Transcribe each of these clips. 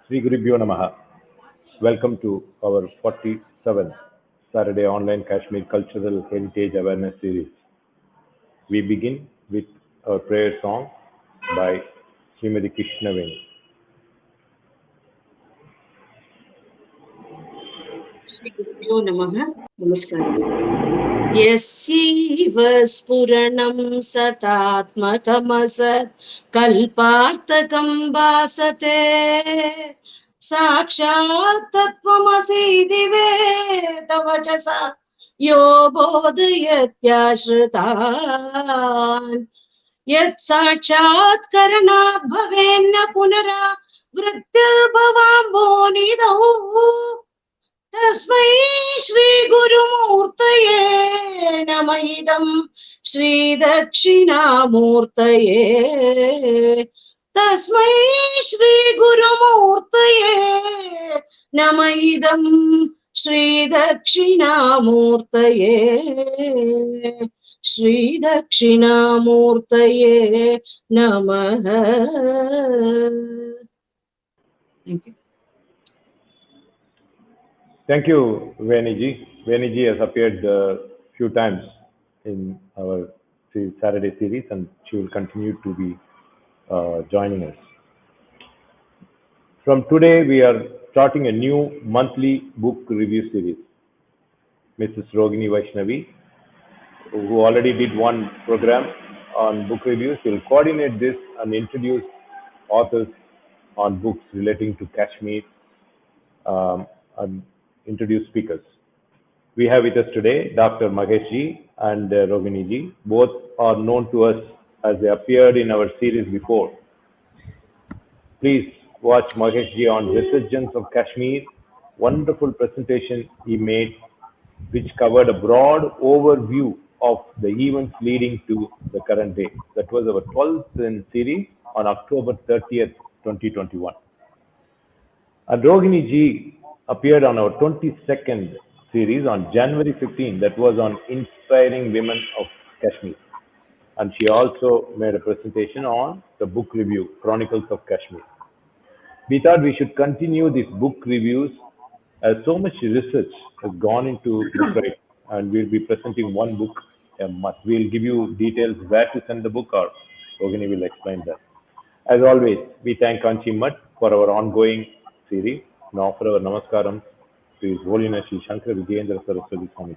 Sri Gurubhyo Namaha. Welcome to our 47th Saturday Online Kashmir Cultural Heritage Awareness Series. We begin with our prayer song by Srimati Krishnaveni. श्रीगुरुभ्यो नमः नमस्कारः यस्यैव स्फुरणं सतात्मकमसत् कल्पार्थकं भासते साक्षात् तत्त्वमसीति वेदवचसा यो बोधयत्याश्रितान् यत् साक्षात्करणात् भवेन्न पुनरावृत्तिर्भवाम्भोनिधौ तस्मै श्रीगुरुमूर्तये नमः इदं श्रीदक्षिणामूर्तये तस्मै श्रीगुरुमूर्तये नमः इदं श्रीदक्षिणामूर्तये श्रीदक्षिणामूर्तये नमः. Thank you. Thank you, Veniji. Veniji has appeared a few times in our Saturday series and she will continue to be joining us. From today, we are starting a new monthly book review series. Mrs. Rogini Vaishnavi, who already did one program on book reviews, will coordinate this and introduce authors on books relating to Kashmir and introduce speakers. We have with us today Dr. Mahesh ji and Rogini ji. Both are known to us as they appeared in our series before. Please watch Mahesh ji on Resurgence of Kashmir. Wonderful presentation he made, which covered a broad overview of the events leading to the current day. That was our 12th in series on October 30th, 2021. And Rogini ji appeared on our 22nd series on January 15. That was on Inspiring Women of Kashmir. And she also made a presentation on the book review, Chronicles of Kashmir. We thought we should continue these book reviews as so much research has gone into book writing, and we'll be presenting one book a month. We'll give you details where to send the book, or Rogini will explain that. As always, we thank Kanchi Mutt for our ongoing series and offer our namaskaram to His Holiness Sri Shankara Vijayendra Saraswati Swami.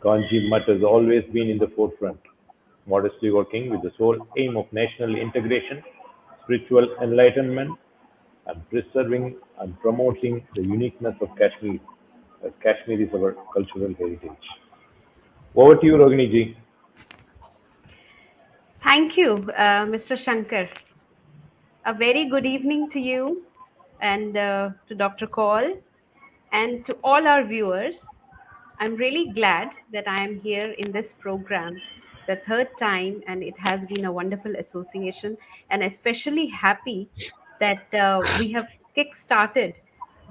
Kanchi Mutt has always been in the forefront, modestly working with the sole aim of national integration, spiritual enlightenment, and preserving and promoting the uniqueness of Kashmir, as Kashmir is our cultural heritage. Over to you, Rogini ji. Thank you, Mr. Shankar. A very good evening to you and to Dr. Kaul and to all our viewers. I'm really glad that I am here in this program the third time, and it has been a wonderful association, and especially happy that we have kick-started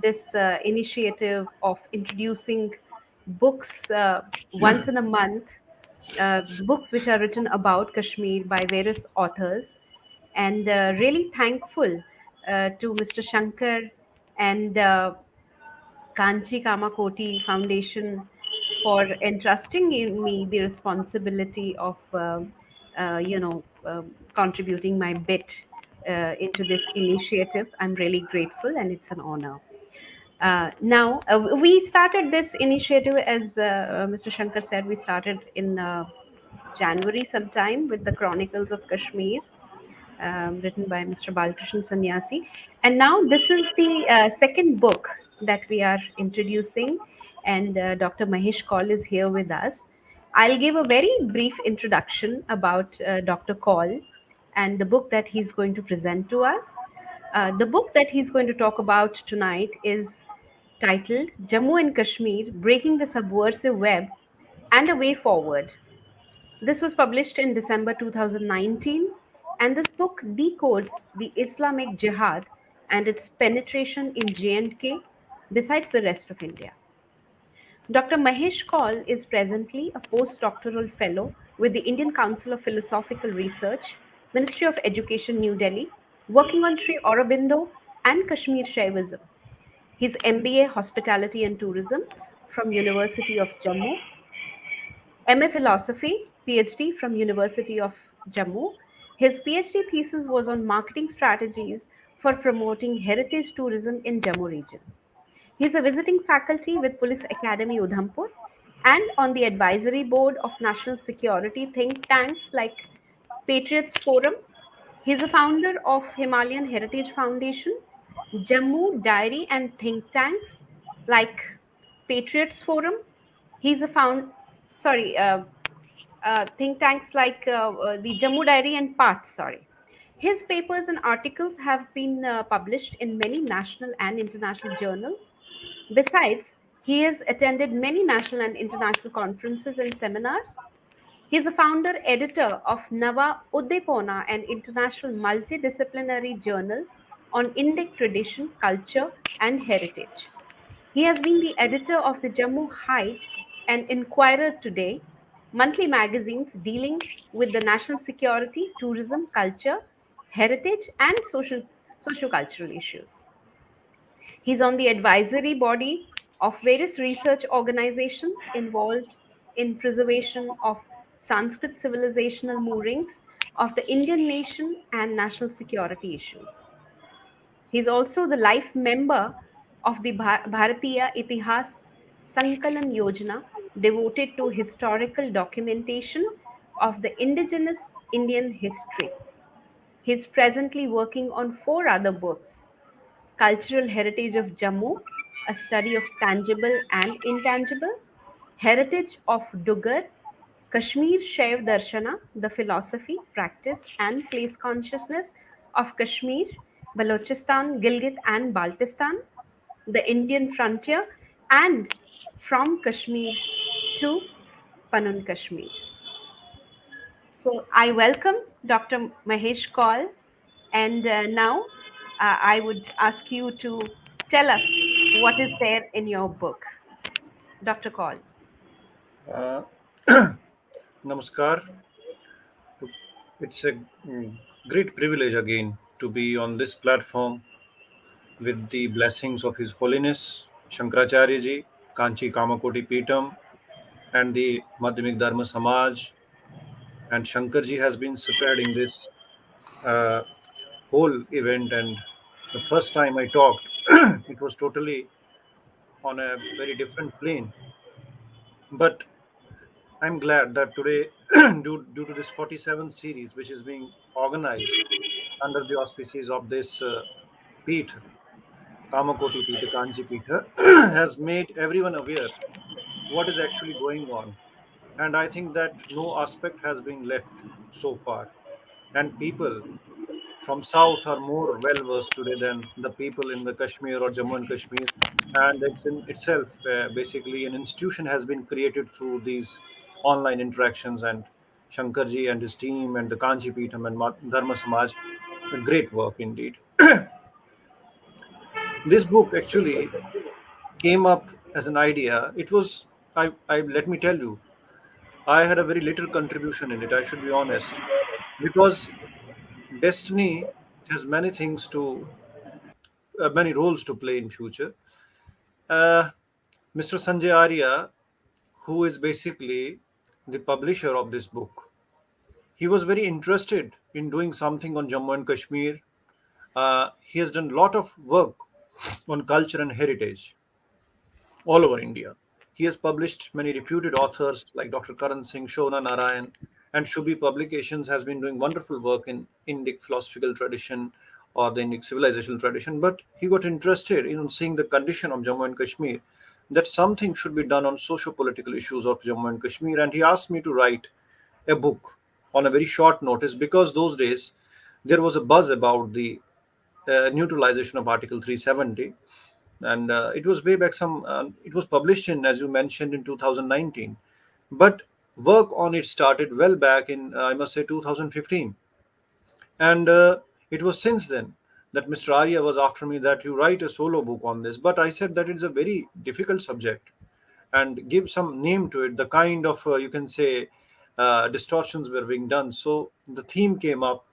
this initiative of introducing books once in a month, books which are written about Kashmir by various authors, and really thankful to Mr. Shankar and Kanchi Kamakoti Foundation for entrusting in me the responsibility of, contributing my bit into this initiative. I'm really grateful, and it's an honor. Now, we started this initiative, as Mr. Shankar said, we started in January sometime with the Chronicles of Kashmir, written by Mr. Balkrishan Sannyasi. And now this is the second book that we are introducing, and Dr. Mahesh Kaul is here with us. I'll give a very brief introduction about Dr. Kaul and the book that he's going to present to us. The book that he's going to talk about tonight is titled Jammu and Kashmir, Breaking the Subversive Web and a Way Forward. This was published in December 2019, and this book decodes the Islamic Jihad and its penetration in J&K besides the rest of India. Dr. Mahesh Kaul is presently a postdoctoral fellow with the Indian Council of Philosophical Research, Ministry of Education, New Delhi, working on Sri Aurobindo and Kashmir Shaivism. His MBA Hospitality and Tourism from University of Jammu, MA Philosophy, PhD from University of Jammu. His PhD thesis was on marketing strategies for promoting heritage tourism in Jammu region. He is a visiting faculty with Police Academy Udhampur and on the advisory board of national security think tanks like Patriots Forum. He is a founder of Himalayan Heritage Foundation, Jammu Diary and think tanks like Patriots Forum. He's a found sorry think tanks like the Jammu Diary and Path. Sorry, his papers and articles have been published in many national and international journals. Besides, he has attended many national and international conferences and seminars. He is a founder editor of Nava Uddipona, an international multidisciplinary journal on Indic tradition, culture, and heritage. He has been the editor of the Jammu Height and Inquirer Today, monthly magazines dealing with the national security, tourism, culture, heritage, and socio-cultural issues. He's on the advisory body of various research organizations involved in preservation of Sanskrit civilizational moorings of the Indian nation and national security issues. He is also the life member of the Bharatiya Itihas Sankalan Yojana, devoted to historical documentation of the indigenous Indian history. He is presently working on four other books: Cultural Heritage of Jammu, a study of tangible and intangible; Heritage of Dugar; Kashmir Shaiv Darshana, the philosophy, practice, and place consciousness of Kashmir, Balochistan, Gilgit, and Baltistan; the Indian frontier; and From Kashmir to Panun Kashmir. So I welcome Dr. Mahesh Kaul, and now I would ask you to tell us what is there in your book, Dr. Kaul. Uh, Namaskar. It's a great privilege again to be on this platform with the blessings of His Holiness Shankaracharya ji, Kanchi Kamakoti Peetam, and the Madhyamik Dharma Samaj. And Shankarji has been spreading this uh, whole event. And the first time I talked, it was totally on a very different plane. But I'm glad that today, due to this 47th series, which is being organized under the auspices of this Peeth, Kamakoti Peeth, Kanchi Peeth, has made everyone aware what is actually going on. And I think that no aspect has been left so far. And people from south are more well versed today than the people in the Kashmir or Jammu and Kashmir. And it's in itself basically an institution has been created through these online interactions. And Shankarji and his team and the Kanchi Peetham and Dharma Samaj, a great work indeed. This book actually came up as an idea. It was, I let me tell you, I had a very little contribution in it. I should be honest, because destiny has many things to, many roles to play in future. Uh, Mr. Sanjay Arya, who is basically the publisher of this book, he was very interested in doing something on Jammu and Kashmir. He has done a lot of work on culture and heritage all over India. He has published many reputed authors like Dr. Karan Singh, Shona Narayan, and Shubi Publications has been doing wonderful work in Indic philosophical tradition or the Indic civilizational tradition. But he got interested in seeing the condition of Jammu and Kashmir, that something should be done on socio-political issues of Jammu and Kashmir. And he asked me to write a book on a very short notice because those days there was a buzz about the neutralization of Article 370, and it was way back some. It was published in, as you mentioned, in 2019, but work on it started well back in, I must say, 2015, and it was since then that Mr. Arya was after me that you write a solo book on this. But I said that it's a very difficult subject and give some name to it. The kind of you can say distortions were being done. So the theme came up: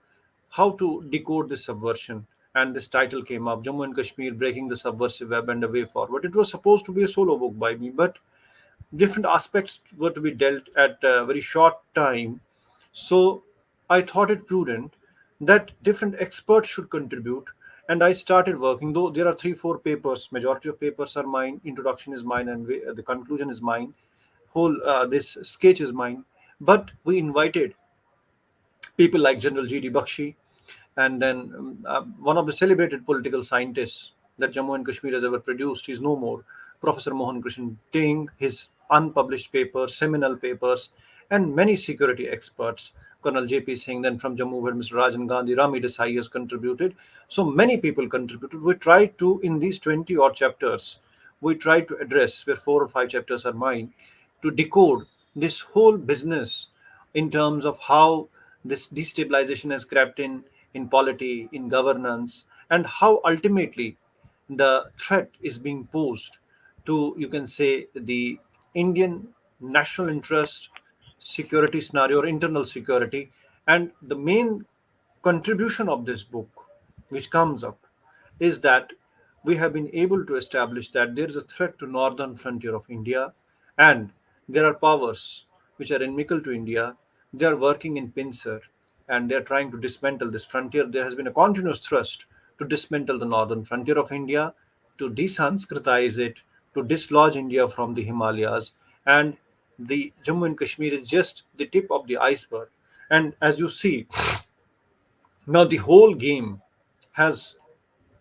how to decode this subversion and this title came up, Jammu and Kashmir Breaking the Subversive Web and a Way Forward. It was supposed to be a solo book by me, but different aspects were to be dealt at a very short time. So I thought it prudent that different experts should contribute. And I started working, though there are 3, 4 papers, majority of papers are mine, introduction is mine, and the conclusion is mine, whole this sketch is mine. But we invited people like General G.D. Bakshi, and then one of the celebrated political scientists that Jammu and Kashmir has ever produced. He's no more. Professor Mohan Krishan Ting, his unpublished papers, seminal papers, and many security experts. Colonel J.P. Singh, then from Jammu, where Mr. Rajan Gandhi, Rami Desai has contributed. So many people contributed. We tried to, in these 20 odd chapters, we tried to address, where 4 or 5 chapters are mine, to decode this whole business in terms of how this destabilization has crept in polity, in governance, and how ultimately the threat is being posed to, you can say, the Indian national interest, security scenario, or internal security. And the main contribution of this book, which comes up, is that we have been able to establish that there is a threat to northern frontier of India, and there are powers which are inimical to India. They are working in pincer, and they are trying to dismantle this frontier. There has been a continuous thrust to dismantle the northern frontier of India, to desanskritize it, to dislodge India from the Himalayas, and the Jammu and Kashmir is just the tip of the iceberg. And as you see, now the whole game has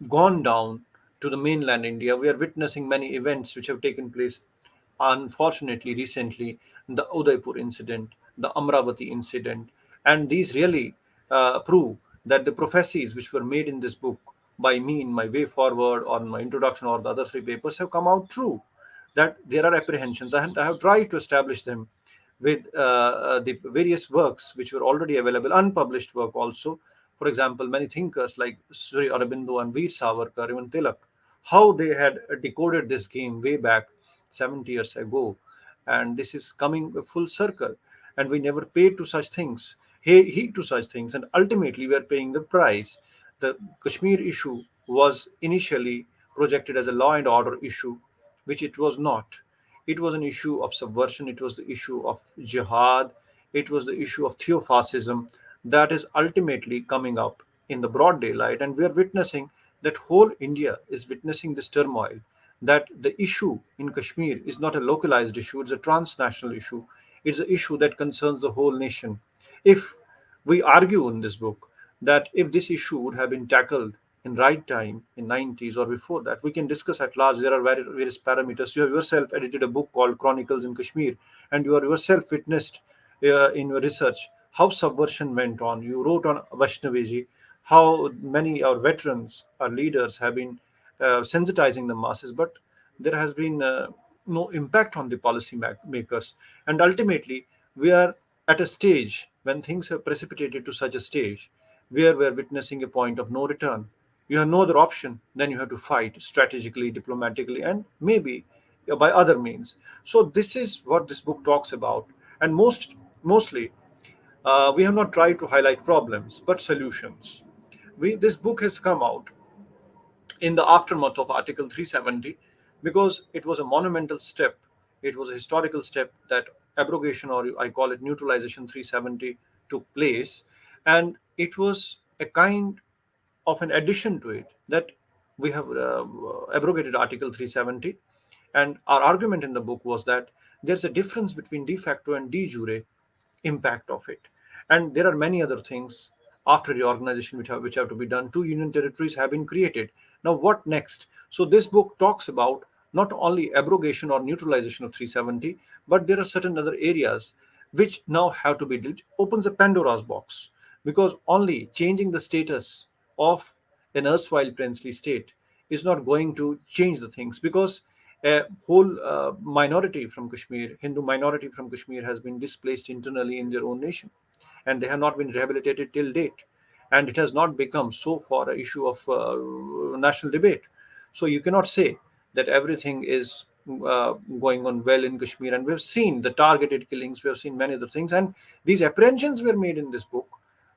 gone down to the mainland India. We are witnessing many events which have taken place, unfortunately, recently, the Udaipur incident, the Amravati incident, and these really prove that the prophecies which were made in this book by me in my way forward, or in my introduction, or the other 3 papers have come out true. That there are apprehensions. I have tried to establish them with the various works which were already available, unpublished work also. For example, many thinkers like Sri Aurobindo and Veer Savarkar, even Tilak, how they had decoded this game way back 70 years ago. And this is coming a full circle. And we never paid to such things, heed to such things. And ultimately, we are paying the price. The Kashmir issue was initially projected as a law and order issue, which it was not. It was an issue of subversion, it was the issue of jihad, it was the issue of theofascism that is ultimately coming up in the broad daylight. And we are witnessing that whole India is witnessing this turmoil. That the issue in Kashmir is not a localized issue, it's a transnational issue. It's an issue that concerns the whole nation. If we argue in this book that if this issue would have been tackled in right time in 90s or before that, we can discuss at large. There are various parameters. You have yourself edited a book called Chronicles in Kashmir, and you are yourself witnessed in your research how subversion went on. You wrote on Vaishnaveji, how many our veterans, our leaders have been sensitizing the masses, but there has been no impact on the policy makers. And ultimately, we are at a stage when things have precipitated to such a stage where we are witnessing a point of no return. You have no other option than you have to fight strategically, diplomatically, and maybe by other means. So this is what this book talks about. And mostly, we have not tried to highlight problems but solutions. This book has come out in the aftermath of Article 370, because it was a monumental step. It was a historical step that abrogation, or I call it neutralization 370, took place. And it was a kind of an addition to it, that we have abrogated Article 370. And our argument in the book was that there's a difference between de facto and de jure impact of it. And there are many other things after reorganization which have to be done. 2 union territories have been created. Now, what next? So, this book talks about not only abrogation or neutralization of 370, but there are certain other areas which now have to be dealt. Opens a Pandora's box, because only changing the status of an erstwhile princely state is not going to change the things, because a whole minority from Kashmir, Hindu minority from Kashmir, has been displaced internally in their own nation, and they have not been rehabilitated till date. And it has not become so far an issue of national debate. So you cannot say that everything is going on well in Kashmir. And we've seen the targeted killings, we have seen many other things, and these apprehensions were made in this book.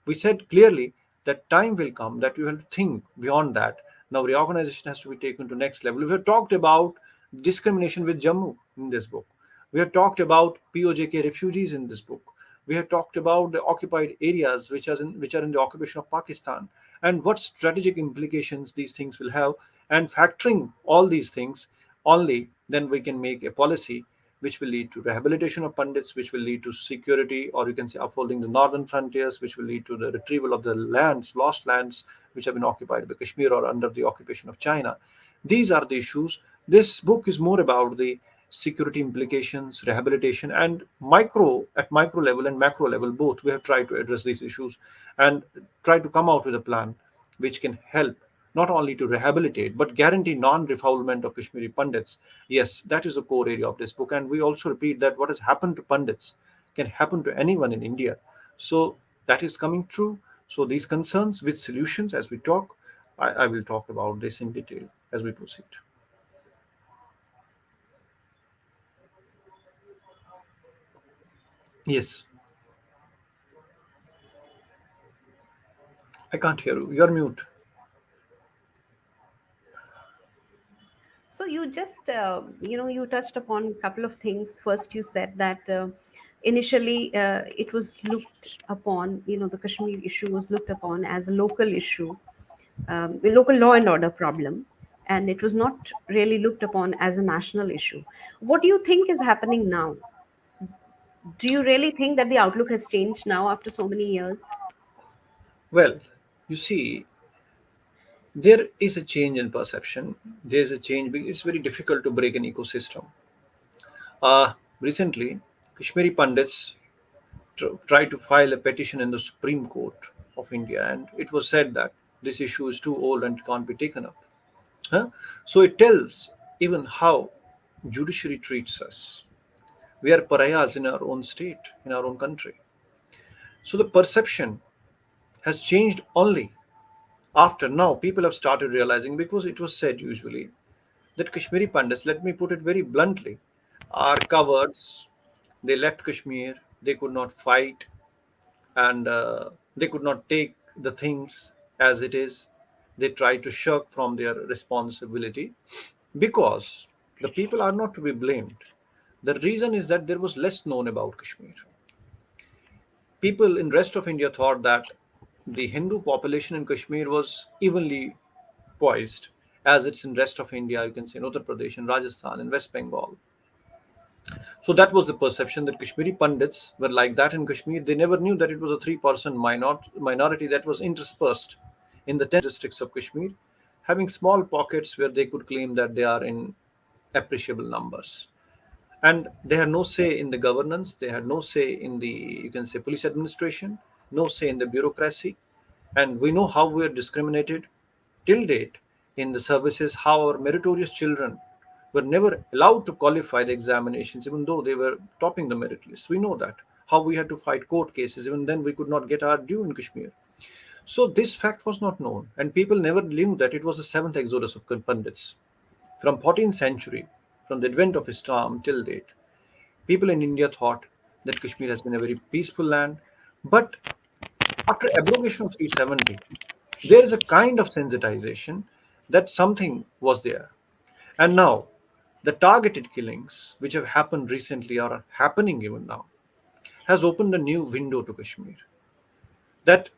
We said clearly that time will come that you have to think beyond that. Now reorganization has to be taken to next level. We have talked about discrimination with Jammu in this book. We have talked about POJK refugees in this book. We have talked about the occupied areas which are in the occupation of Pakistan, and what strategic implications these things will have. And factoring all these things, only then we can make a policy which will lead to rehabilitation of Pandits, which will lead to security, or you can say upholding the northern frontiers, which will lead to the retrieval of the lands, lost lands, which have been occupied by Kashmir or under the occupation of China. These are the issues. This book is more about the security implications, rehabilitation, and micro level and macro level both. We have tried to address these issues and try to come out with a plan which can help not only to rehabilitate but guarantee non-refoulement of Kashmiri Pandits. Yes, that is the core area of this book, and we also repeat that what has happened to Pandits can happen to anyone in India. So that is coming true. So these concerns with solutions, as we talk, I will talk about this in detail as we proceed. Yes, I can't hear you. You're mute. So you just, you touched upon a couple of things. First, you said that initially it was looked upon, the Kashmir issue was looked upon as a local issue, a local law and order problem, and it was not really looked upon as a national issue. What do you think is happening now? Do you really think that the outlook has changed now after so many years? Well, you see, there is a change in perception. There is a change. It's very difficult to break an ecosystem. Recently, Kashmiri Pandits tried to file a petition in the Supreme Court of India, and it was said that this issue is too old and can't be taken up. Huh? So it tells even how judiciary treats us. We are pariahs in our own state, in our own country. So the perception has changed only after now people have started realizing, because it was said usually that Kashmiri Pandits, let me put it very bluntly, are cowards. They left Kashmir, they could not fight, and they could not take the things as it is. They try to shirk from their responsibility because the people are not to be blamed. The reason is that there was less known about Kashmir. People in rest of India thought that the Hindu population in Kashmir was evenly poised, as it's in rest of India. You can say in Uttar Pradesh, in Rajasthan, in West Bengal. So that was the perception, that Kashmiri Pandits were like that in Kashmir. They never knew that it was a 3% minority that was interspersed in the 10 districts of Kashmir, having small pockets where they could claim that they are in appreciable numbers. And they had no say in the governance, they had no say in the, you can say, police administration, no say in the bureaucracy. And we know how we are discriminated till date in the services, how our meritorious children were never allowed to qualify the examinations even though they were topping the merit list. We know that, how we had to fight court cases, even then we could not get our due in Kashmir. So this fact was not known, and people never knew that it was the seventh exodus of Pandits. From 14th century, from the advent of Islam till date, people in India thought that Kashmir has been a very peaceful land. But after abrogation of 370, there is a kind of sensitization that something was there. And now, the targeted killings, which have happened recently or are happening even now, has opened a new window to Kashmir. That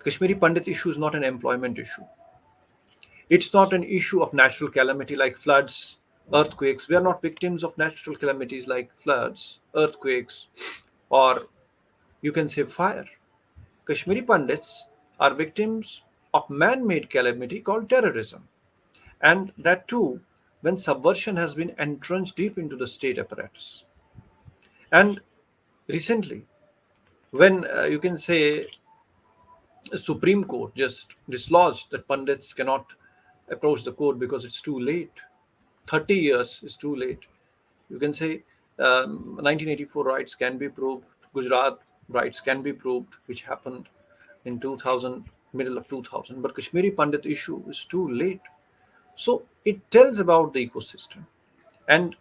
Kashmiri Pandit issue is not an employment issue. It's not an issue of natural calamity like floods, earthquakes. We are not victims of natural calamities like floods, earthquakes, or you can say fire. Kashmiri Pandits are victims of man made calamity called terrorism. And that too, when subversion has been entrenched deep into the state apparatus. And recently, when you can say the Supreme Court just dislodged that Pandits cannot approach the court because it's too late. 30 years is too late. You can say 1984 rights can be proved, Gujarat rights can be proved, which happened in 2000, middle of 2000. But Kashmiri Pandit issue is too late. So it tells about the ecosystem. And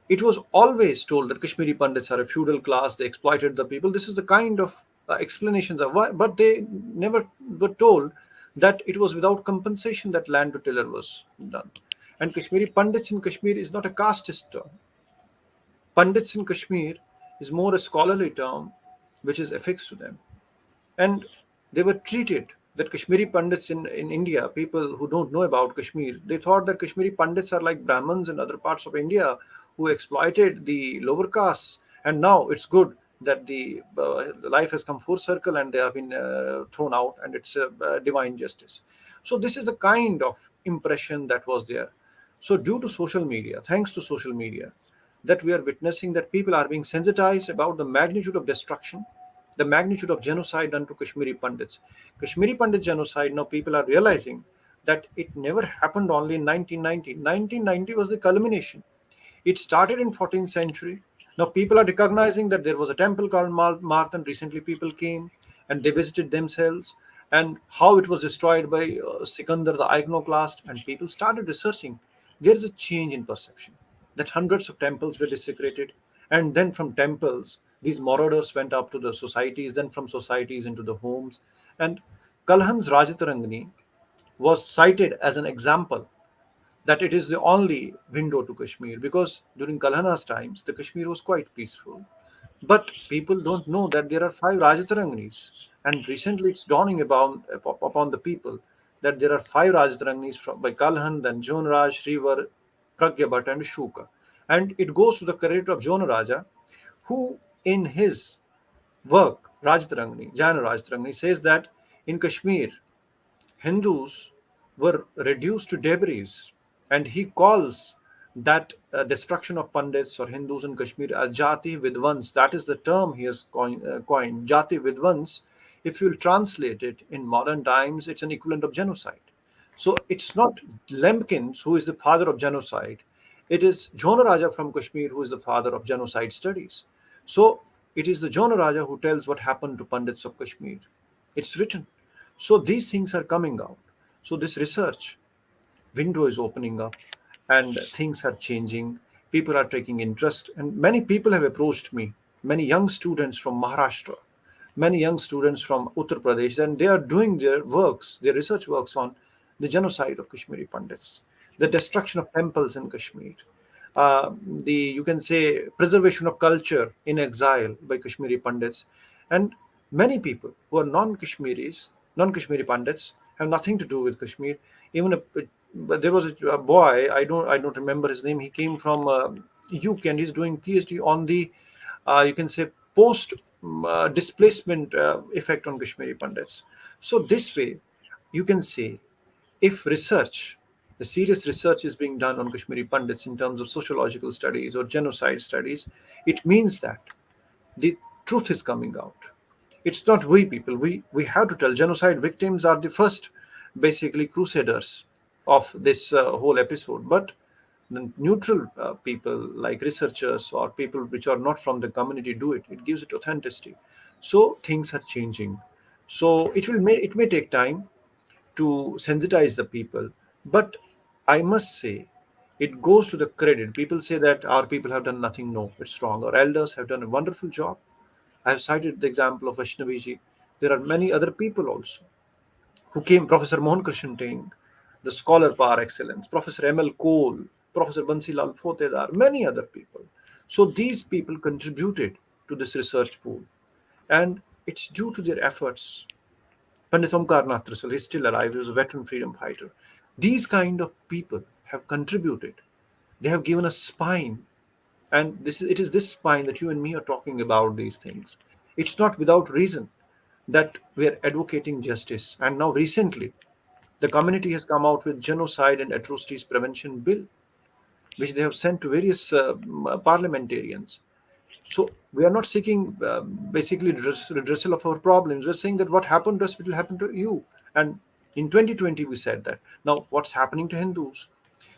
it was always told that Kashmiri Pandits are a feudal class, they exploited the people. This is the kind of explanations of why, but they never were told that it was without compensation that land to tiller was done. And Kashmiri Pandits in Kashmir is not a casteist term. Pandits in Kashmir is more a scholarly term which is affixed to them. And they were treated that Kashmiri Pandits in India, people who don't know about Kashmir, they thought that Kashmiri Pandits are like Brahmins in other parts of India who exploited the lower castes. And now it's good that the life has come full circle and they have been thrown out, and it's divine justice. So this is the kind of impression that was there. So due to social media, thanks to social media, that we are witnessing that people are being sensitized about the magnitude of destruction, the magnitude of genocide done to Kashmiri Pandits. Kashmiri Pandit genocide, now people are realizing that it never happened only in 1990. 1990 was the culmination. It started in 14th century. Now people are recognizing that there was a temple called Marthan. Recently people came and they visited themselves, and how it was destroyed by Sikandar the iconoclast, and people started researching. There is a change in perception that hundreds of temples were desecrated, and then from temples these marauders went up to the societies, then from societies into the homes. And Kalhan's Rajatarangani was cited as an example that it is the only window to Kashmir, because during Kalhana's times the Kashmir was quite peaceful. But people don't know that there are five Rajataranganis, and recently it's dawning upon the people that there are five Rajataranganis by Kalhan, then Jonraj, Shrivar, Pragyabhat, and Shuka. And it goes to the credit of Jonaraja, who in his work, Rajtarangani, Jana Rajtarangani, says that in Kashmir, Hindus were reduced to debris, and he calls that destruction of Pandits or Hindus in Kashmir as Jati Vidvans. That is the term he has coined. Jati Vidvans, if you'll translate it in modern times, it's an equivalent of genocide. So it's not Lemkins who is the father of genocide. It is Jonaraja from Kashmir who is the father of genocide studies. So it is the Jonaraja who tells what happened to Pandits of Kashmir. It's written. So these things are coming out. So this research window is opening up, and things are changing. People are taking interest, and many people have approached me. Many young students from Maharashtra, many young students from Uttar Pradesh, and they are doing their works, their research works on the genocide of Kashmiri Pandits, the destruction of temples in Kashmir, the, you can say, preservation of culture in exile by Kashmiri Pandits. And many people who are non-Kashmiris, non-Kashmiri Pandits, have nothing to do with Kashmir. Even but there was a boy, I don't remember his name. He came from UK, and he's doing PhD on the, you can say, post displacement effect on Kashmiri Pandits. So this way, you can say, if research, the serious research is being done on Kashmiri Pandits in terms of sociological studies or genocide studies, it means that the truth is coming out. It's not we people. We have to tell. Genocide victims are the first, basically, crusaders of this whole episode. But the neutral people, like researchers or people which are not from the community, do it. It gives it authenticity. So things are changing. So it may take time to sensitize the people. But I must say, it goes to the credit. People say that our people have done nothing. No, it's wrong. Our elders have done a wonderful job. I have cited the example of Vaishnaviji. There are many other people also who came. Professor Mohan Krishan Ting, the scholar par excellence, Professor M.L. Kaul, Professor Bansilal Photedar, many other people. So these people contributed to this research pool, and it's due to their efforts. Pandit Omkar Nath Trisal, he's still alive, he was a veteran freedom fighter. These kind of people have contributed. They have given us spine, and it is this spine that you and me are talking about these things. It's not without reason that we are advocating justice. And now recently, the community has come out with genocide and atrocities prevention bill, which they have sent to various parliamentarians. So we are not seeking basically redressal of our problems. We're saying that what happened to us will happen to you. And in 2020, we said that. Now, what's happening to Hindus?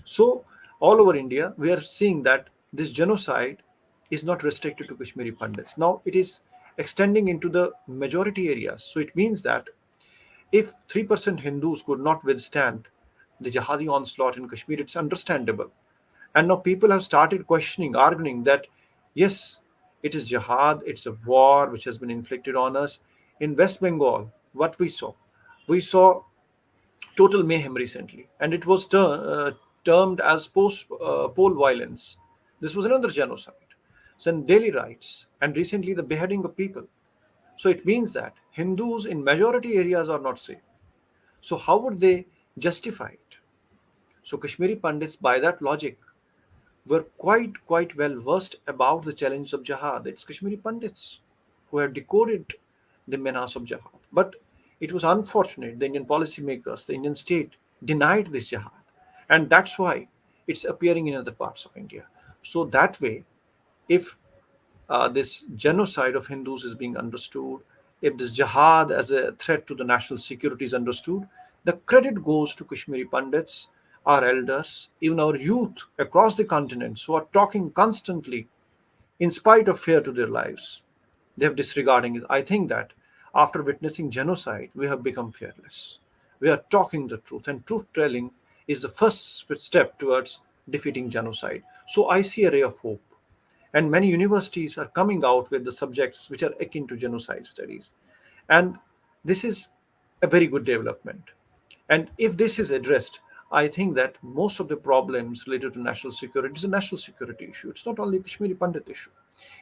So all over India, we are seeing that this genocide is not restricted to Kashmiri Pandits. Now it is extending into the majority areas. So it means that if 3% Hindus could not withstand the jihadi onslaught in Kashmir, it's understandable. And now people have started questioning, arguing that yes, it is jihad, it's a war which has been inflicted on us. In West Bengal, what we saw total mayhem recently, and it was termed as poll violence. This was another genocide. So, in daily rights, and recently the beheading of people. So, it means that Hindus in majority areas are not safe. So, how would they justify it? So, Kashmiri Pandits, by that logic, were quite well versed about the challenge of jihad. It's Kashmiri Pandits who had decoded the menace of jihad. But it was unfortunate the Indian policymakers, the Indian state denied this jihad. And that's why it's appearing in other parts of India. So that way, if this genocide of Hindus is being understood, if this jihad as a threat to the national security is understood, the credit goes to Kashmiri Pandits, our elders, even our youth across the continents who are talking constantly in spite of fear to their lives. They have disregarding it. I think that after witnessing genocide, we have become fearless. We are talking the truth, and truth telling is the first step towards defeating genocide. So I see a ray of hope, and many universities are coming out with the subjects which are akin to genocide studies, and this is a very good development. And if this is addressed, I think that most of the problems related to national security is a national security issue. It's not only a Kashmiri Pandit issue.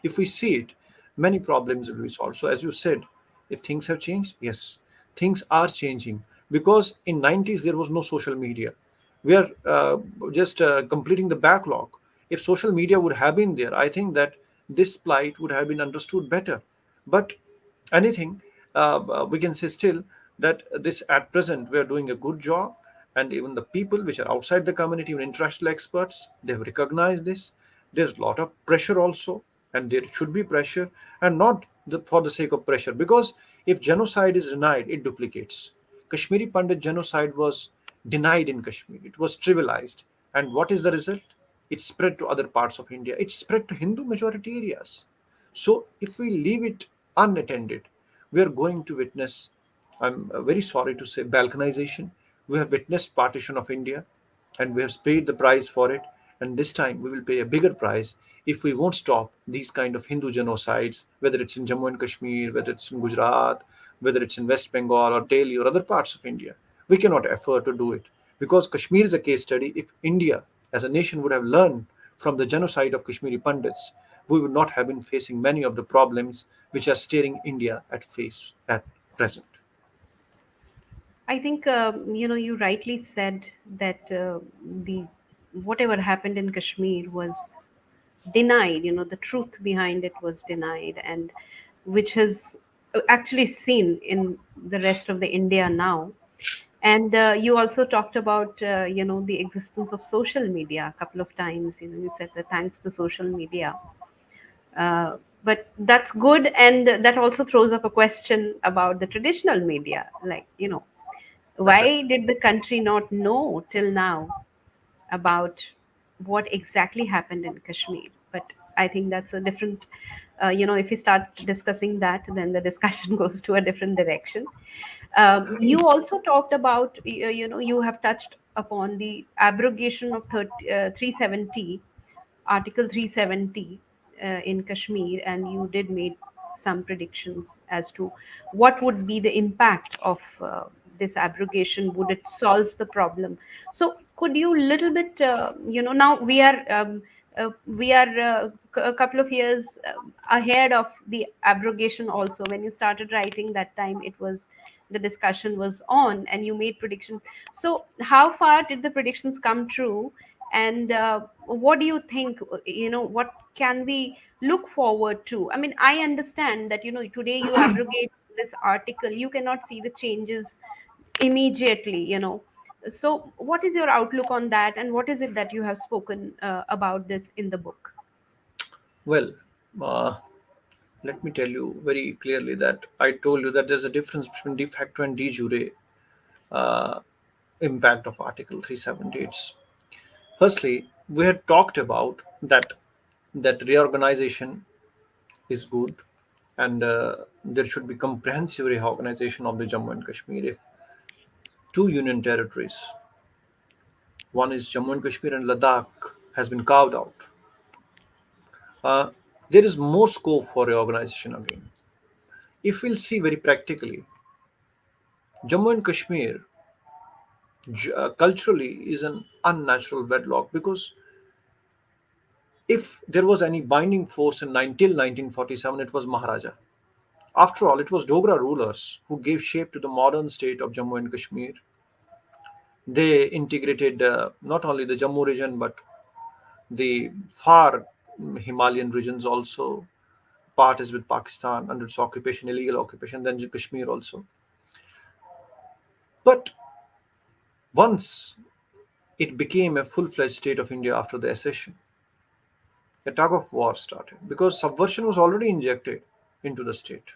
If we see it, many problems will be solved. So as you said, if things have changed, yes, things are changing, because in 90s there was no social media. We are just completing the backlog. If social media would have been there, I think that this plight would have been understood better. But anything, we can say still that this at present we are doing a good job, and even the people which are outside the community, even international experts, they have recognized this. There's a lot of pressure also, and there should be pressure, and not for the sake of pressure, because if genocide is denied, it duplicates. Kashmiri Pandit genocide was denied in Kashmir, it was trivialized, and what is the result? It spread to other parts of India, it spread to Hindu majority areas. So if we leave it unattended, we are going to witness, I'm very sorry to say, balkanization. We have witnessed partition of India, and we have paid the price for it. And this time we will pay a bigger price if we won't stop these kind of Hindu genocides, whether it's in Jammu and Kashmir, whether it's in Gujarat, whether it's in West Bengal or Delhi or other parts of India. We cannot afford to do it, because Kashmir is a case study. If India as a nation would have learned from the genocide of Kashmiri Pandits, we would not have been facing many of the problems which are staring India at face at present. I think you rightly said that the whatever happened in Kashmir was denied. The truth behind it was denied, and which has actually seen in the rest of the India now. And you also talked about the existence of social media a couple of times. You said that thanks to social media, but that's good, and that also throws up a question about the traditional media, like Exactly. why did the country not know till now about what exactly happened in Kashmir? But I think that's a different, if we start discussing that, then the discussion goes to a different direction. You also talked about, you have touched upon the abrogation of 370, Article 370 in Kashmir, and you did make some predictions as to what would be the impact of this abrogation. Would it solve the problem? So, could you little bit, now we are a couple of years ahead of the abrogation. Also, when you started writing that time, it was the discussion was on, and you made predictions. So, how far did the predictions come true? And what do you think, what can we look forward to? I mean, I understand that today you abrogate this article, you cannot see the changes immediately. So what is your outlook on that, and what is it that you have spoken about this in the book? Well, uh, let me tell you very clearly that I told you that there's a difference between de facto and de jure uh, impact of Article 370. It's firstly, we had talked about that reorganization is good, and there should be comprehensive reorganization of the Jammu and Kashmir. If two union territories, one is Jammu and Kashmir and Ladakh, has been carved out, uh, there is more scope for reorganization again. if we'll see very practically, Jammu and Kashmir culturally is an unnatural wedlock, because if there was any binding force till 1947, it was Maharaja. After all, it was Dogra rulers who gave shape to the modern state of Jammu and Kashmir. They integrated not only the Jammu region but the far Himalayan regions also. Part is with Pakistan under its occupation, illegal occupation, then Kashmir also. But once it became a full-fledged state of India after the accession, a tug of war started because subversion was already injected into the state.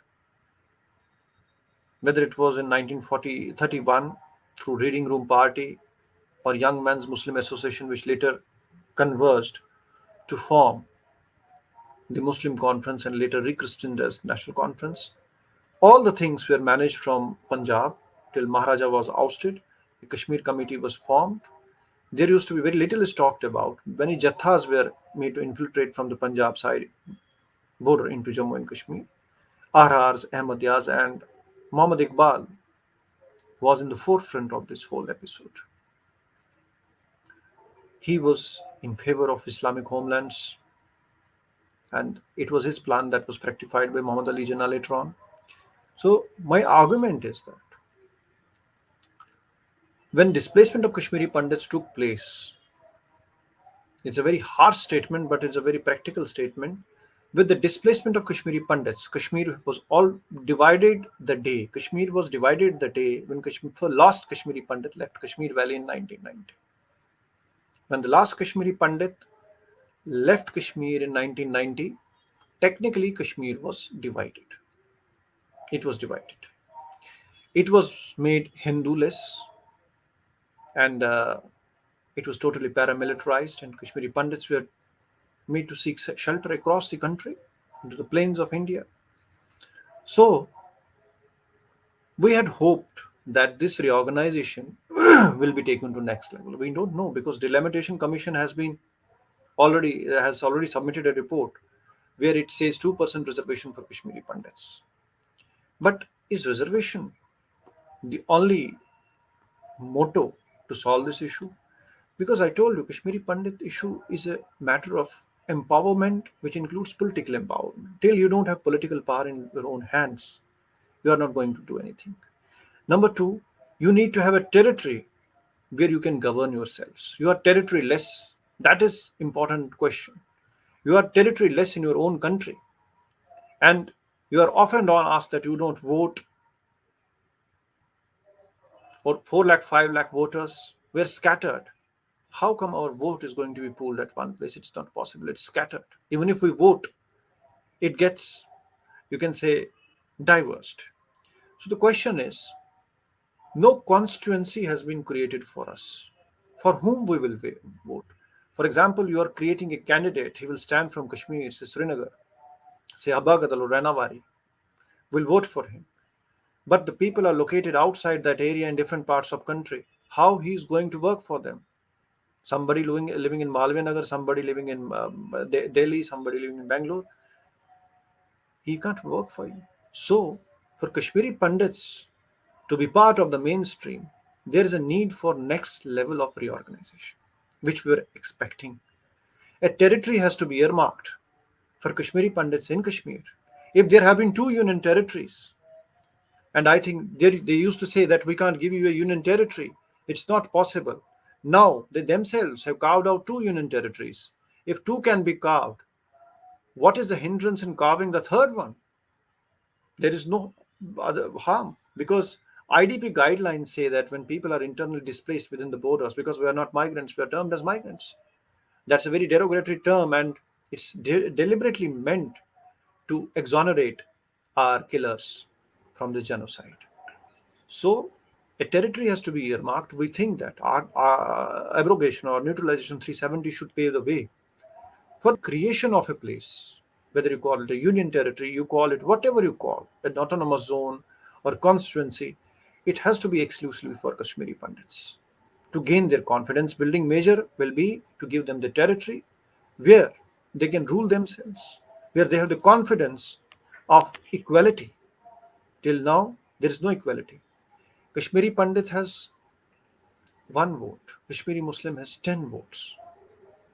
Whether it was in 1931 through Reading Room Party or Young Men's Muslim Association, which later converged to form the Muslim Conference and later rechristened as National Conference. All the things were managed from Punjab till Maharaja was ousted. The Kashmir Committee was formed. There used to be very little is talked about. Many jathas were made to infiltrate from the Punjab side border into Jammu and Kashmir. RRs, Ahmadiyas, and Muhammad Iqbal was in the forefront of this whole episode. He was in favor of Islamic homelands, and it was his plan that was fructified by Muhammad Ali Jinnah later on. So my argument is that when displacement of Kashmiri Pandits took place, it's a very harsh statement, but it's a very practical statement. With the displacement of Kashmiri Pandits, Kashmir was all divided the day. Kashmir was divided the day when last Kashmiri Pandit left Kashmir Valley in 1990. When the last Kashmiri Pandit left Kashmir in 1990, technically Kashmir was divided. It was divided. It was made Hindu-less, and it was totally paramilitarized, and Kashmiri Pandits were made to seek shelter across the country, into the plains of India. So we had hoped that this reorganization will be taken to next level. We don't know, because Delimitation Commission has already submitted a report where it says 2% reservation for Kashmiri Pandits. But is reservation the only motto to solve this issue? Because I told you, Kashmiri Pandit issue is a matter of empowerment, which includes political empowerment. Till you don't have political power in your own hands, you are not going to do anything. Number two, you need to have a territory where you can govern yourselves. You are territory-less. That is important question. You are territory-less in your own country. And you are often asked that you don't vote, or 4 lakh, 5 lakh voters were scattered. How come our vote is going to be pooled at one place? It's not possible. It's scattered. Even if we vote, it gets, you can say, diversed. So the question is, no constituency has been created for us. For whom we will vote? For example, you are creating a candidate. He will stand from Kashmir, say Srinagar, say Abagadal or Ranawari. We'll vote for him. But the people are located outside that area in different parts of country. How he is going to work for them? Somebody living in Malviya Nagar, somebody living in Delhi, somebody living in Bangalore. He can't work for you. So, for Kashmiri Pandits to be part of the mainstream, there is a need for next level of reorganization, which we are expecting. A territory has to be earmarked for Kashmiri Pandits in Kashmir. If there have been 2 union territories, and I think they used to say that we can't give you a union territory, it's not possible. Now they themselves have carved out 2 union territories. If 2 can be carved, what is the hindrance in carving the third one? There is no other harm, because IDP guidelines say that when people are internally displaced within the borders, because we are not migrants, we are termed as migrants. That's a very derogatory term, and it's deliberately meant to exonerate our killers from the genocide. So a territory has to be earmarked. We think that our abrogation or neutralization 370 should pave the way for creation of a place, whether you call it a union territory, you call it whatever you call, an autonomous zone or constituency. It has to be exclusively for Kashmiri Pandits. To gain their confidence building measure will be to give them the territory where they can rule themselves, where they have the confidence of equality, Till now, there is no equality. Kashmiri Pandit has one vote, Kashmiri Muslim has 10 votes.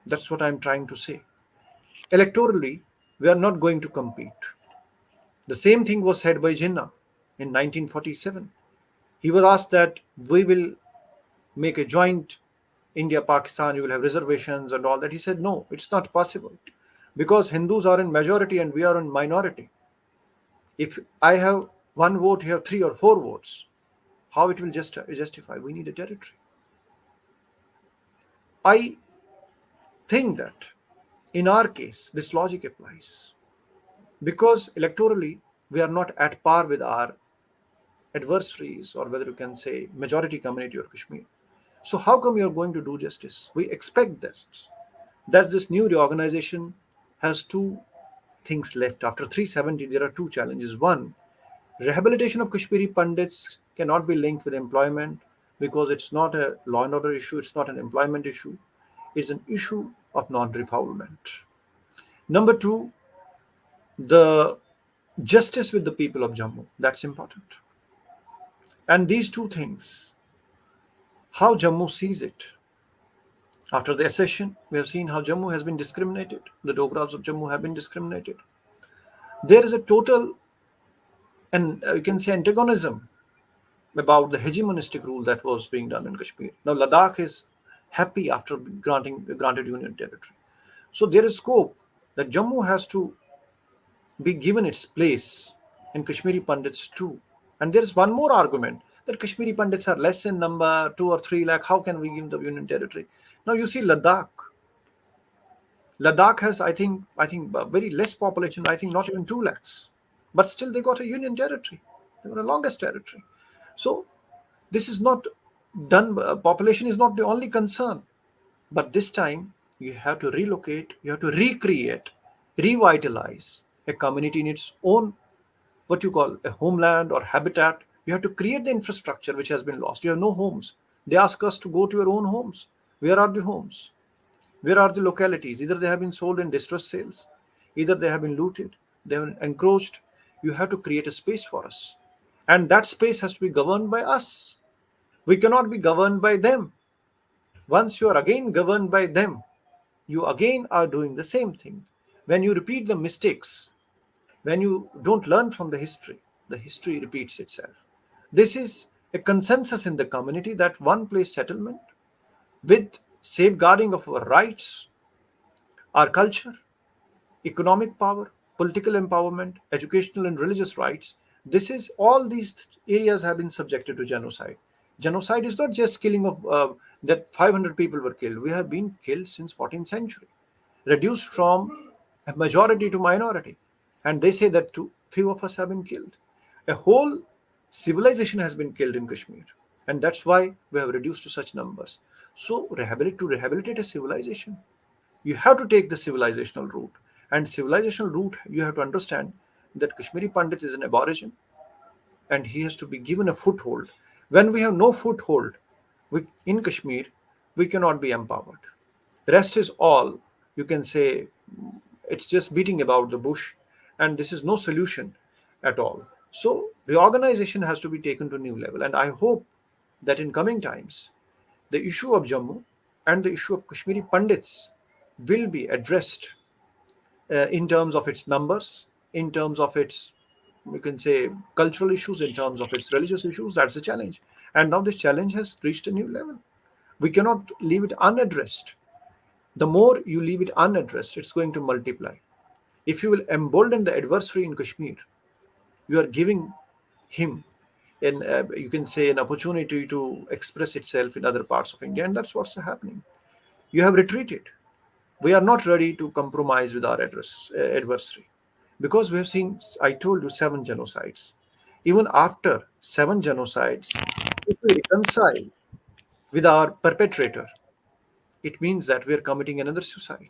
That's what I'm trying to say. Electorally, we are not going to compete. The same thing was said by Jinnah in 1947. He was asked that we will make a joint India Pakistan, you will have reservations and all that. He said, no, it's not possible because Hindus are in majority and we are in minority. If I have one vote, you have three or four votes. How it will justify? We need a territory. I think that in our case, this logic applies because electorally we are not at par with our adversaries, or whether you can say majority community of Kashmir. So how come you are going to do justice? We expect this, that this new reorganization has two things left. After 370, there are two challenges. One, rehabilitation of Kashmiri Pandits cannot be linked with employment because it's not a law and order issue, it's not an employment issue, it's an issue of non-refoulement. Number two, the justice with the people of Jammu, that's important. And these two things, how Jammu sees it. After the accession, we have seen how Jammu has been discriminated. The Dogras of Jammu have been discriminated. There is a total, and you can say, antagonism about the hegemonistic rule that was being done in Kashmir. Now Ladakh is happy after granted union territory. So there is scope that Jammu has to be given its place in Kashmiri Pandits too. And there is one more argument that Kashmiri Pandits are less in number, 2 or 3 lakh. How can we give the union territory? Now you see Ladakh. Ladakh has, I think, very less population. I think not even 2 lakhs, but still they got a union territory. They got the longest territory. So this is not done. Population is not the only concern, but this time you have to relocate, you have to recreate, revitalize a community in its own, what you call a homeland or habitat. You have to create the infrastructure which has been lost. You have no homes. They ask us to go to your own homes. Where are the homes? Where are the localities? Either they have been sold in distress sales, either they have been looted, they have been encroached. You have to create a space for us. And that space has to be governed by us. We cannot be governed by them. Once you are again governed by them, you again are doing the same thing. When you repeat the mistakes, when you don't learn from the history repeats itself. This is a consensus in the community that one place settlement with safeguarding of our rights, our culture, economic power, political empowerment, educational and religious rights. This is all these areas have been subjected to genocide. Genocide is not just killing of that 500 people were killed. We have been killed since 14th century, reduced from a majority to minority, and they say that too few of us have been killed. A whole civilization has been killed in Kashmir, and that's why we have reduced to such numbers. So rehabilitate a civilization, you have to take the civilizational route. And civilizational route, you have to understand that Kashmiri Pandit is an aborigine and he has to be given a foothold. When we have no foothold in Kashmir, we cannot be empowered. Rest is all, you can say, it's just beating about the bush, and this is no solution at all. So reorganization has to be taken to a new level, and I hope that in coming times, the issue of Jammu and the issue of Kashmiri Pandits will be addressed in terms of its numbers, in terms of its, we can say, cultural issues, in terms of its religious issues. That's the challenge. And now this challenge has reached a new level. We cannot leave it unaddressed. The more you leave it unaddressed, it's going to multiply. If you will embolden the adversary in Kashmir, you are giving him an, you can say, an opportunity to express itself in other parts of India, and that's what's happening. You have retreated. We are not ready to compromise with our adversary because we have seen, I told you, 7 genocides. Even after 7 genocides, if we reconcile with our perpetrator, it means that we are committing another suicide.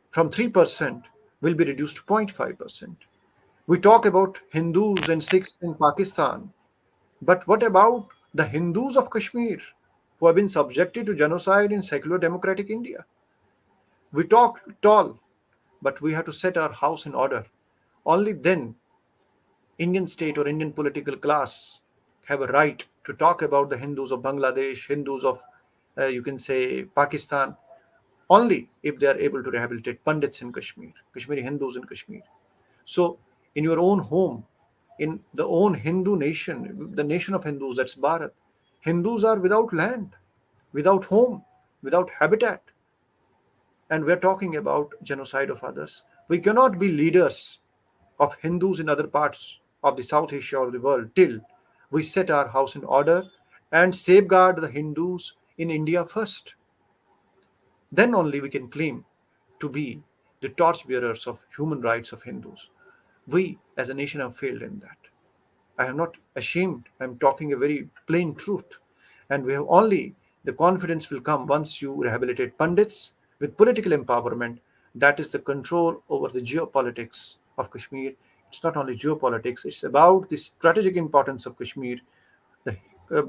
From 3% will be reduced to 0.5%. We talk about Hindus and Sikhs in Pakistan, but what about the Hindus of Kashmir who have been subjected to genocide in secular democratic India? We talk tall, but we have to set our house in order. Only then Indian state or Indian political class have a right to talk about the Hindus of Bangladesh, Hindus of, you can say, Pakistan, only if they are able to rehabilitate Pandits in Kashmir, Kashmiri Hindus in Kashmir. So, in your own home, in the own Hindu nation, the nation of Hindus, that's Bharat, Hindus are without land, without home, without habitat, and we're talking about genocide of others. We cannot be leaders of Hindus in other parts of the South Asia or the world till we set our house in order and safeguard the Hindus in India first. Then only we can claim to be the torchbearers of human rights of Hindus. We as a nation have failed in that. I am not ashamed. I am talking a very plain truth. And we have only the confidence will come once you rehabilitate Pandits with political empowerment. That is the control over the geopolitics of Kashmir. It's not only geopolitics, it's about the strategic importance of Kashmir. The,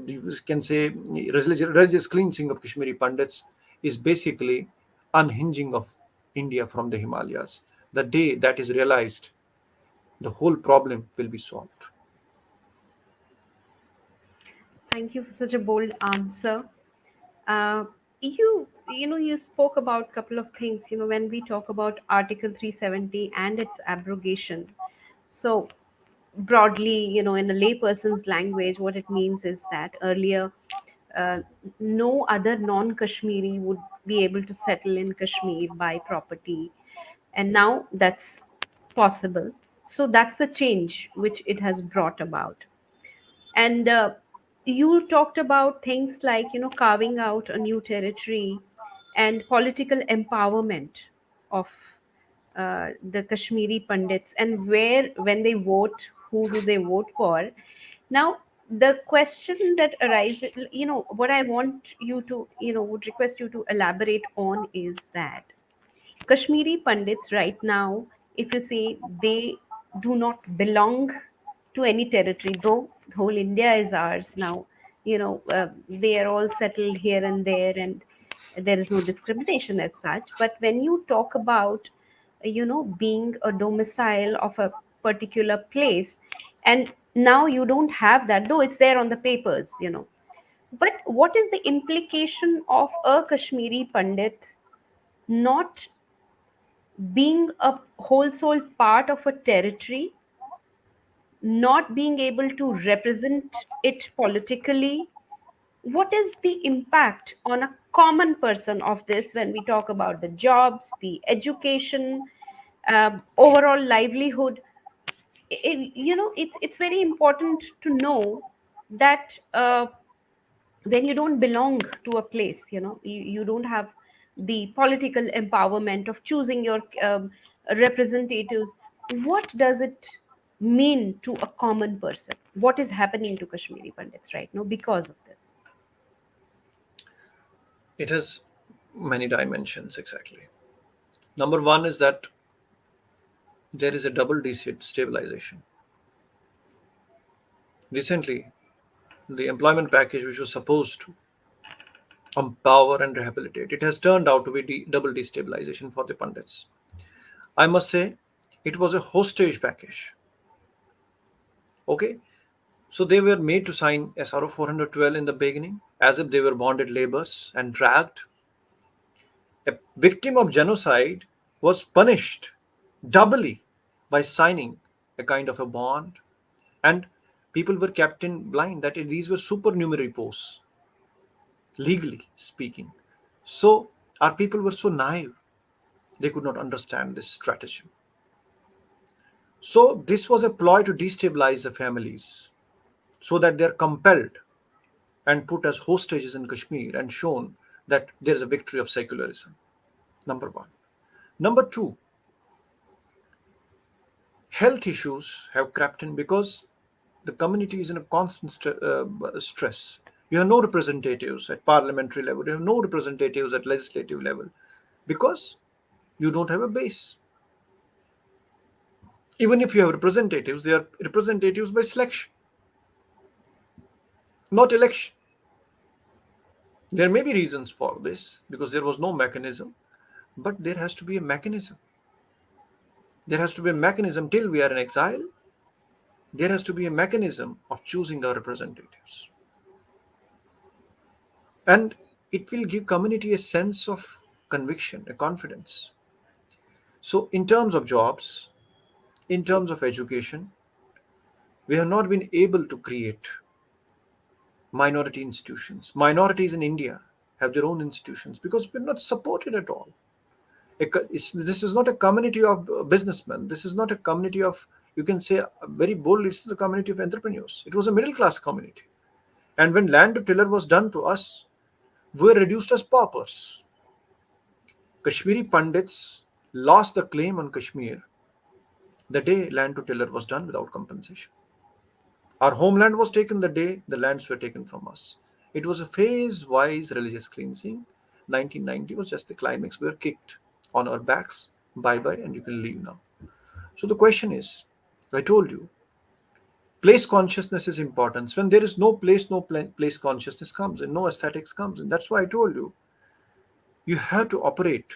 you can say religious cleansing of Kashmiri Pandits is basically unhinging of India from the Himalayas. The day that is realized, the whole problem will be solved. Thank you for such a bold answer. Uh, you spoke about a couple of things. When we talk about Article 370 and its abrogation, so broadly, in a layperson's language, what it means is that earlier, uh, no other non-Kashmiri would be able to settle in Kashmir, buy property, and now that's possible. So that's the change which it has brought about. And you talked about things like, carving out a new territory and political empowerment of the Kashmiri Pandits, and where, when they vote, who do they vote for? Now, the question that arises, what I want you to, would request you to elaborate on is that Kashmiri Pandits right now, if you see, they do not belong to any territory, though the whole India is ours now. They are all settled here and there, and there is no discrimination as such. But when you talk about, being a domicile of a particular place, and now you don't have that, though it's there on the papers. But what is the implication of a Kashmiri Pandit not being a wholesale part of a territory, not being able to represent it politically? What is the impact on a common person of this when we talk about the jobs, the education, overall livelihood? It's very important to know that when you don't belong to a place, you don't have the political empowerment of choosing your representatives. What does it mean to a common person? What is happening to Kashmiri Pandits right now because of this? It has many dimensions, exactly. Number one is that there is a double destabilization. Recently, the employment package, which was supposed to empower and rehabilitate, it has turned out to be double destabilization for the Pandits. I must say, it was a hostage package. Okay, so they were made to sign SRO 412 in the beginning, as if they were bonded laborers and dragged. A victim of genocide was punished doubly by signing a kind of a bond, and people were kept in blind that these were supernumerary posts, legally speaking. So our people were so naive, they could not understand this stratagem. So this was a ploy to destabilize the families so that they are compelled and put as hostages in Kashmir and shown that there is a victory of secularism. Number one. Number two, health issues have crept in because the community is in a constant stress. You have no representatives at parliamentary level, you have no representatives at legislative level because you don't have a base. Even if you have representatives, they are representatives by selection, not election. There may be reasons for this because there was no mechanism, but there has to be a mechanism. There has to be a mechanism till we are in exile. there has to be a mechanism of choosing our representatives. And it will give community a sense of conviction, a confidence. So, in terms of jobs, in terms of education, we have not been able to create minority institutions. Minorities in India have their own institutions because we're not supported at all. This is not a community of businessmen. This is not a community of, you can say very boldly, it's a community of entrepreneurs. It was a middle class community. And when land to tiller was done to us, we were reduced as paupers. Kashmiri Pandits lost the claim on Kashmir the day land to tiller was done without compensation. Our homeland was taken the day the lands were taken from us. It was a phase wise religious cleansing. 1990 was just the climax. We were kicked on our backs. Bye bye, and you can leave now. So the question is, I told you, place consciousness is important. When there is no place, no place consciousness comes in, no aesthetics comes in. That's why I told you, you have to operate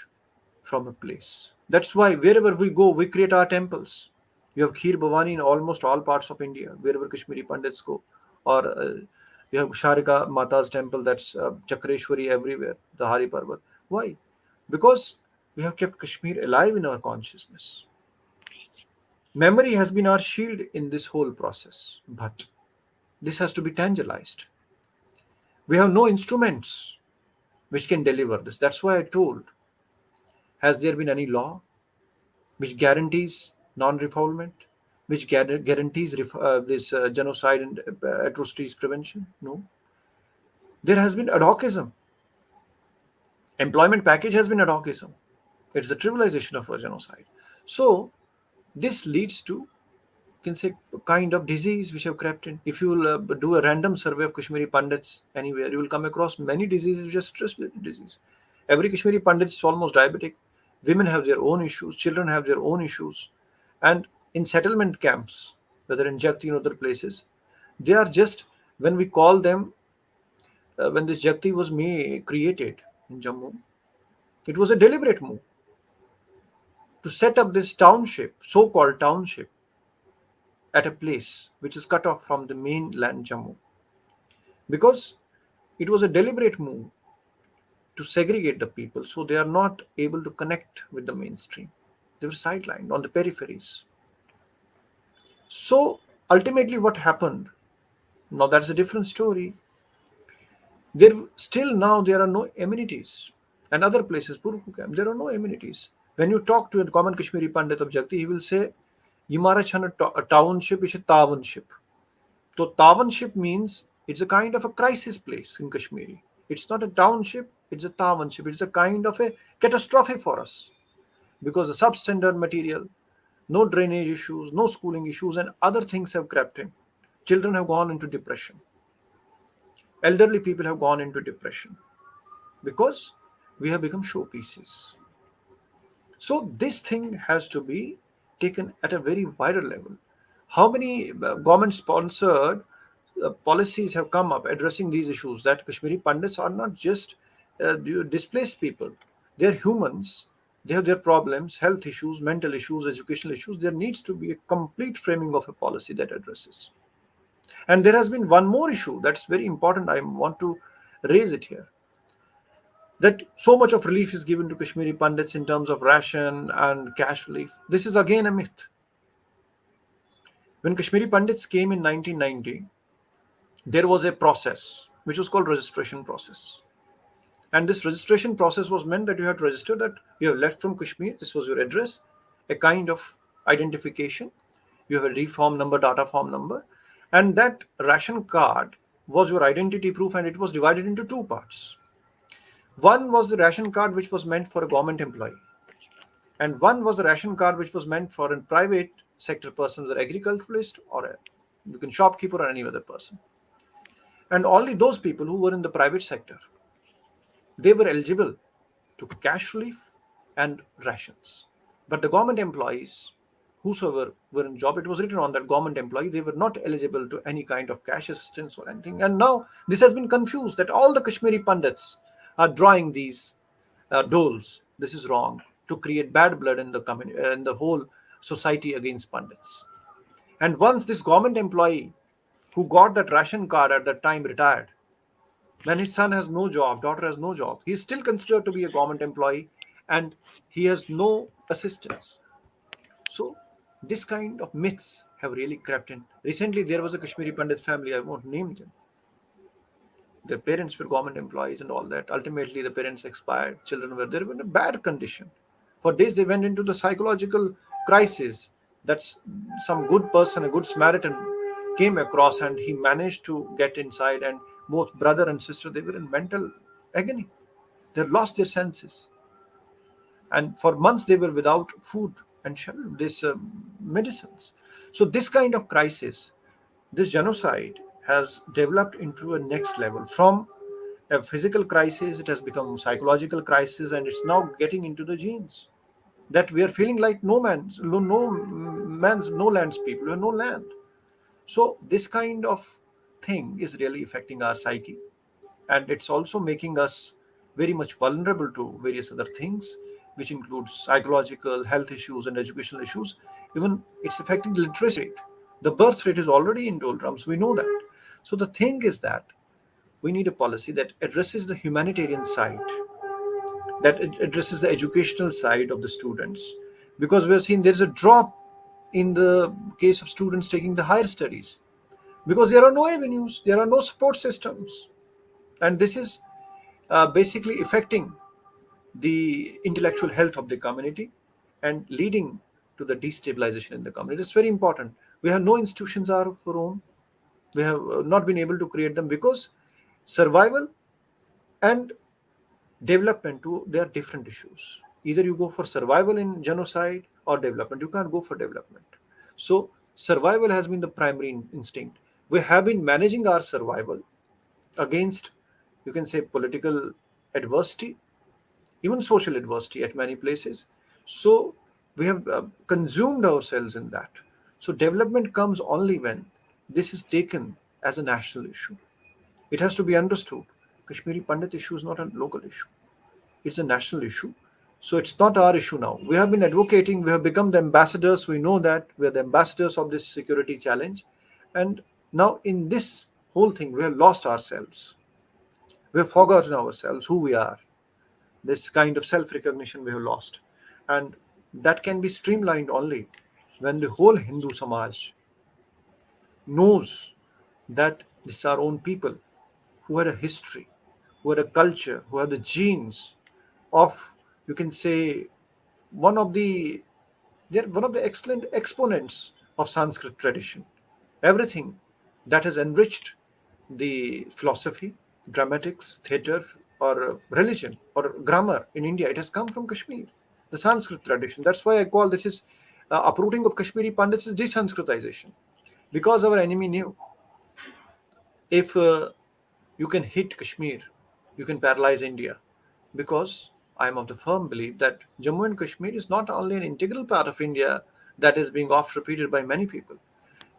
from a place. That's why wherever we go, we create our temples. You have Kheer Bhavani in almost all parts of India, wherever Kashmiri Pandits go. Or you have Sharika Mata's temple, that's Chakreshwari everywhere, the Hari Parvat. Why? Because we have kept Kashmir alive in our consciousness. Memory has been our shield in this whole process, but this has to be tangibleized. We have no instruments which can deliver this. That's why I told, has there been any law which guarantees non-refoulement, which guarantees this genocide and atrocities prevention? No. There has been ad hocism. Employment package has been ad hocism. It's the trivialization of a genocide. So this leads to, you can say, kind of disease which have crept in. If you will do a random survey of Kashmiri Pandits anywhere, you will come across many diseases which are stress-related disease. Every Kashmiri Pandit is almost diabetic. Women have their own issues. Children have their own issues. And in settlement camps, whether in Jagti and other places, they are just, when we call them, when this Jagti was created in Jammu, it was a deliberate move to set up this township, so-called township, at a place which is cut off from the mainland Jammu. Because it was a deliberate move to segregate the people so they are not able to connect with the mainstream. They were sidelined on the peripheries. So ultimately what happened, now that's a different story. There are no amenities. And other places, Purukukam, there are no amenities. When you talk to a common Kashmiri Pandit of Jagti, he will say, Yimara Chhan a township is a township. So township means it's a kind of a crisis place in Kashmiri. It's not a township, it's a township. It's a kind of a catastrophe for us. Because the substandard material, no drainage issues, no schooling issues, and other things have crept in. Children have gone into depression. Elderly people have gone into depression because we have become showpieces. So this thing has to be taken at a very wider level. How many government-sponsored policies have come up addressing these issues? That Kashmiri Pandits are not just displaced people; they are humans. They have their problems, health issues, mental issues, educational issues. There needs to be a complete framing of a policy that addresses. And there has been one more issue that's very important. I want to raise it here. That so much of relief is given to Kashmiri Pandits in terms of ration and cash relief. This is again a myth. When Kashmiri Pandits came in 1990, there was a process which was called registration process. And this registration process was meant that you had to register that you have left from Kashmir, this was your address, a kind of identification. You have a reform number, data form number, and that ration card was your identity proof, and it was divided into two parts. One was the ration card which was meant for a government employee, and one was the ration card which was meant for a private sector person, whether agriculturalist or a shopkeeper or any other person. And only those people who were in the private sector, they were eligible to cash relief and rations. But the government employees, whosoever were in job, it was written on that government employee, they were not eligible to any kind of cash assistance or anything. And now this has been confused that all the Kashmiri Pandits are drawing these doles. This is wrong, to create bad blood in the whole society against Pandits. And once this government employee who got that ration card at that time retired, when his son has no job, daughter has no job, he is still considered to be a government employee and he has no assistance. So this kind of myths have really crept in. Recently, there was a Kashmiri Pandit family, I won't name them. Their parents were government employees and all that. Ultimately, the parents expired. Children were there in a bad condition. For days, they went into the psychological crisis. That's some good person, a good Samaritan, came across and he managed to get inside. And both brother and sister, they were in mental agony. They lost their senses. And for months, they were without food and shelter, this medicines. So, this kind of crisis, this genocide has developed into a next level. From a physical crisis, it has become a psychological crisis, and it's now getting into the genes that we are feeling like no lands people, we have no land. So this kind of thing is really affecting our psyche, and it's also making us very much vulnerable to various other things, which includes psychological health issues and educational issues. Even it's affecting the literacy rate. The birth rate is already in doldrums, we know that. So the thing is that we need a policy that addresses the humanitarian side, that it addresses the educational side of the students, because we have seen there's a drop in the case of students taking the higher studies because there are no avenues, there are no support systems, and this is basically affecting the intellectual health of the community and leading to the destabilization in the community. It's very important. We have no institutions of our own. We have not been able to create them because survival and development, they are different issues. Either you go for survival in genocide or development. You can't go for development. So survival has been the primary instinct. We have been managing our survival against, you can say, political adversity, even social adversity at many places. So we have consumed ourselves in that. So development comes only when this is taken as a national issue. It has to be understood. Kashmiri Pandit issue is not a local issue. It's a national issue. So it's not our issue now. We have been advocating, we have become the ambassadors. We know that we are the ambassadors of this security challenge. And now in this whole thing, we have lost ourselves. We have forgotten ourselves, who we are. This kind of self-recognition we have lost. And that can be streamlined only when the whole Hindu Samaj knows that these are our own people who had a history, who had a culture, who had the genes of, you can say, one of the they're one of the excellent exponents of Sanskrit tradition. Everything that has enriched the philosophy, dramatics, theatre, or religion or grammar in India, it has come from Kashmir, the Sanskrit tradition. That's why I call this is uprooting of Kashmiri Pandits is desanskritization, because our enemy knew if you can hit Kashmir, you can paralyze India. Because I am of the firm belief that Jammu and Kashmir is not only an integral part of India that is being oft repeated by many people.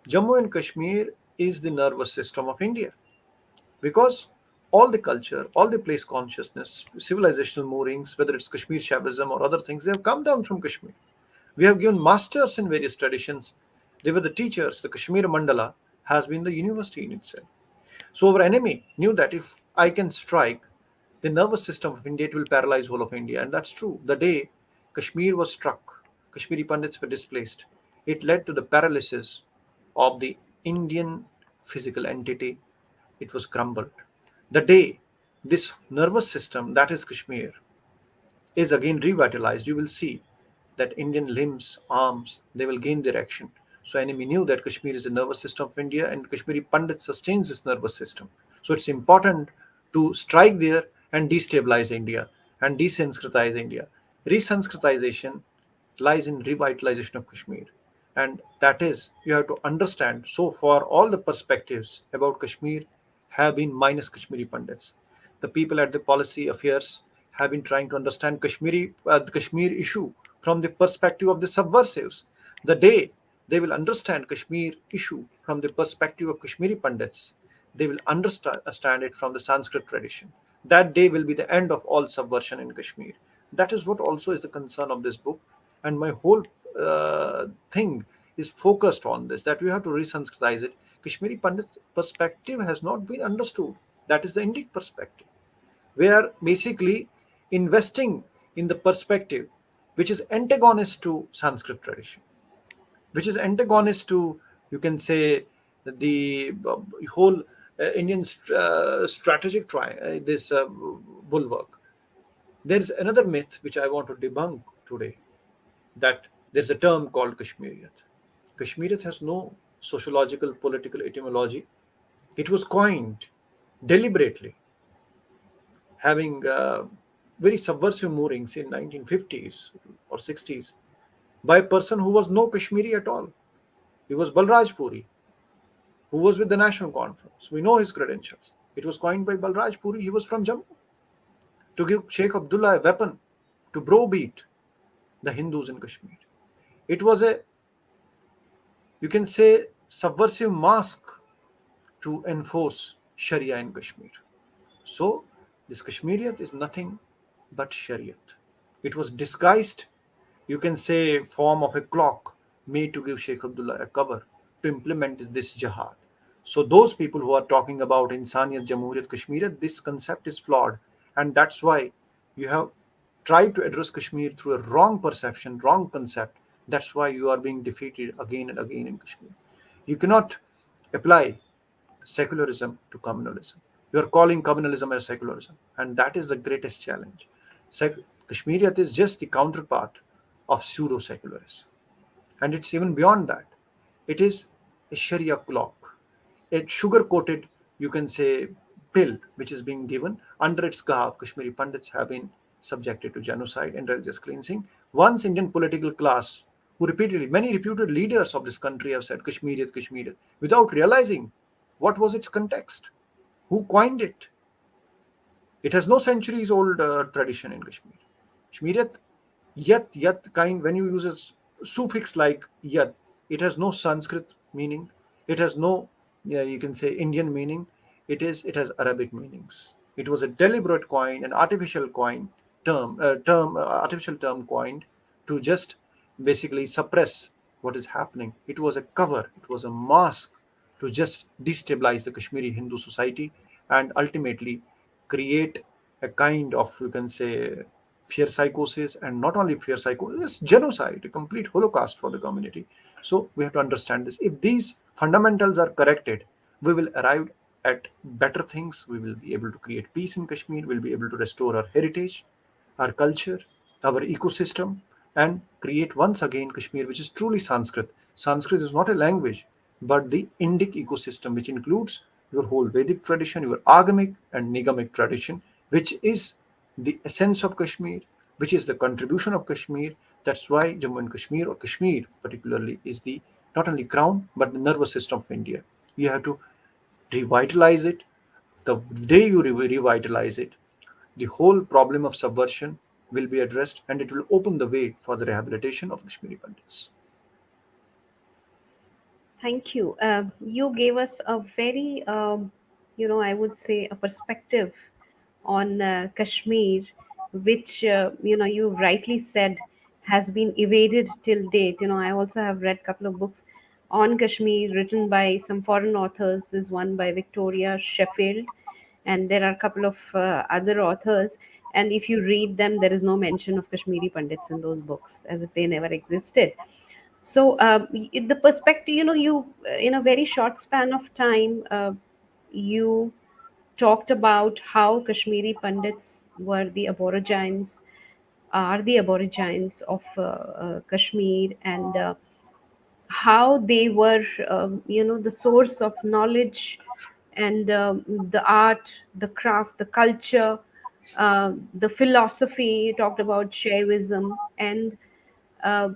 Jammu and Kashmir is the nervous system of India because all the culture, all the place consciousness, civilizational moorings, whether it's Kashmir Shaivism or other things, they have come down from Kashmir. We have given masters in various traditions. They were the teachers. The Kashmir Mandala has been the university in itself. So our enemy knew that if I can strike the nervous system of India, it will paralyze whole of India. And that's true. The day Kashmir was struck, Kashmiri Pandits were displaced. It led to the paralysis of the Indian physical entity. It was crumbled. The day this nervous system, that is Kashmir, is again revitalized, you will see that Indian limbs, arms, they will gain their action. So enemy knew that Kashmir is the nervous system of India and Kashmiri Pandit sustains this nervous system. So it's important to strike there and destabilize India and desanskritize India. Resanskritization lies in revitalization of Kashmir. And that is, you have to understand, so far all the perspectives about Kashmir have been minus Kashmiri Pandits. The people at the policy affairs have been trying to understand the Kashmir issue from the perspective of the subversives. The day they will understand Kashmir issue from the perspective of Kashmiri Pandits, they will understand it from the Sanskrit tradition. That day will be the end of all subversion in Kashmir. That is what also is the concern of this book. And my whole thing is focused on this, that we have to re-Sanskritize it. Kashmiri Pandit's perspective has not been understood. That is the Indic perspective. We are basically investing in the perspective which is antagonist to Sanskrit tradition, which is antagonist to, you can say, the whole Indian strategic this bulwark. There is another myth which I want to debunk today, that there's a term called Kashmiriyat. Kashmiriyat has no sociological, political etymology. It was coined deliberately, having very subversive moorings in 1950s or 60s by a person who was no Kashmiri at all. He was Balraj Puri, who was with the National Conference. We know his credentials. It was coined by Balraj Puri. He was from Jammu, to give Sheikh Abdullah a weapon to browbeat the Hindus in Kashmir. It was a, you can say, subversive mask to enforce Sharia in Kashmir. So, this Kashmiriyat is nothing but Shariat. It was disguised, you can say, form of a clock made to give Sheikh Abdullah a cover to implement this jihad. So, those people who are talking about Insaniyat, Jamhuriyat, Kashmiriyat, this concept is flawed. And that's why you have tried to address Kashmir through a wrong perception, wrong concept. That's why you are being defeated again and again in Kashmir. You cannot apply secularism to communalism. You are calling communalism as secularism, and that is the greatest challenge. Kashmiriyat is just the counterpart of pseudo secularism, and it's even beyond that. It is a Sharia clock, a sugar coated, you can say, pill which is being given under its garb. Kashmiri Pandits have been subjected to genocide and religious cleansing. Once Indian political class, who repeatedly, many reputed leaders of this country have said Kashmiriyat, Kashmiriyat, without realizing what was its context, who coined it. It has no centuries old tradition in Kashmir. Kashmiriyat, yat kind, when you use a suffix like yat, it has no Sanskrit meaning. It has no, yeah, you can say, Indian meaning. It has Arabic meanings. It was a deliberate coin, an artificial coin artificial term coined to just basically suppress what is happening. It was a cover. It was a mask to just destabilize the Kashmiri Hindu society and ultimately create a kind of, you can say, fear psychosis, and not only fear psychosis, genocide, a complete holocaust for the community. So we have to understand this. If these fundamentals are corrected, we will arrive at better things. We will be able to create peace in Kashmir. We'll be able to restore our heritage, our culture, our ecosystem, and create once again Kashmir, which is truly Sanskrit. Sanskrit is not a language, but the Indic ecosystem, which includes your whole Vedic tradition, your Agamic and Nigamic tradition, which is the essence of Kashmir, which is the contribution of Kashmir. That's why Jammu and Kashmir, or Kashmir particularly, is the not only crown but the nervous system of India. You have to revitalize it. The day you revitalize it, the whole problem of subversion will be addressed, and it will open the way for the rehabilitation of Kashmiri Pandits. Thank you. You gave us a very, I would say, a perspective on Kashmir, which, you rightly said has been evaded till date. I also have read a couple of books on Kashmir written by some foreign authors. There's one by Victoria Sheffield, and there are a couple of other authors. And if you read them, there is no mention of Kashmiri Pandits in those books, as if they never existed. So the perspective, you in a very short span of time, you talked about how Kashmiri Pandits were the aborigines, are the aborigines of Kashmir, and how they were, the source of knowledge and the art, the craft, the culture, the philosophy. You talked about Shaivism, uh,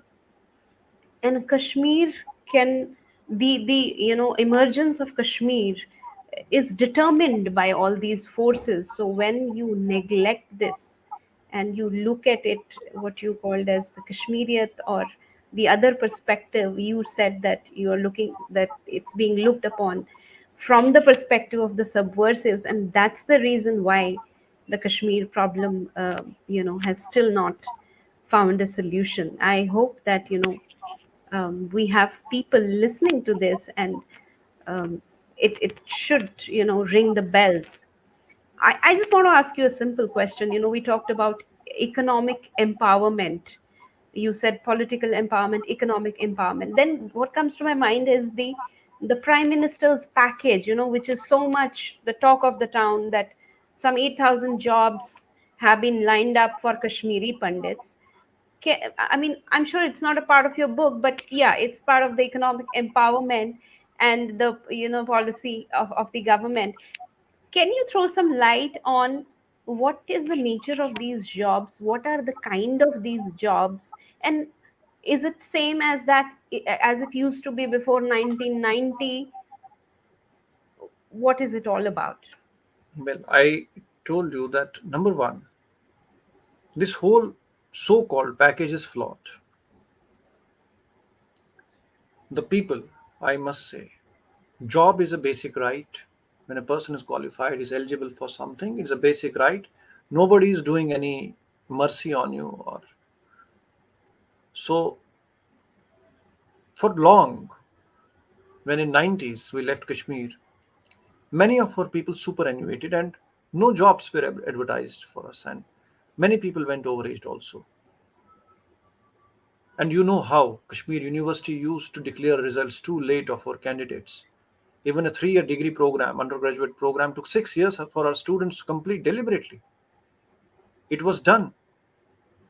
and Kashmir can the emergence of Kashmir is determined by all these forces. So when you neglect this and you look at it, what you called as the Kashmiriyat, or the other perspective, you said that you are looking, that it's being looked upon from the perspective of the subversives, and that's the reason why the Kashmir problem, has still not found a solution. I hope that we have people listening to this, and um, it should, ring the bells. I just want to ask you a simple question. We talked about economic empowerment. You said political empowerment, economic empowerment. Then what comes to my mind is the prime minister's package, which is so much the talk of the town, that some 8,000 jobs have been lined up for Kashmiri Pandits. I mean, I'm sure it's not a part of your book, but yeah, it's part of the economic empowerment and the policy of the government. Can you throw some light on what is the nature of these jobs? What are the kind of these jobs? And is it same as that, as it used to be before 1990? What is it all about? Well, I told you that number one, this whole so called package is flawed. The people, I must say, job is a basic right. When a person is qualified, is eligible for something, it's a basic right. Nobody is doing any mercy on you. Or so for long, when in 90s we left Kashmir, many of our people superannuated and no jobs were advertised for us, and many people went overaged also. And you know how Kashmir University used to declare results too late of our candidates. Even a 3 year degree program, undergraduate program, took 6 years for our students to complete deliberately. It was done.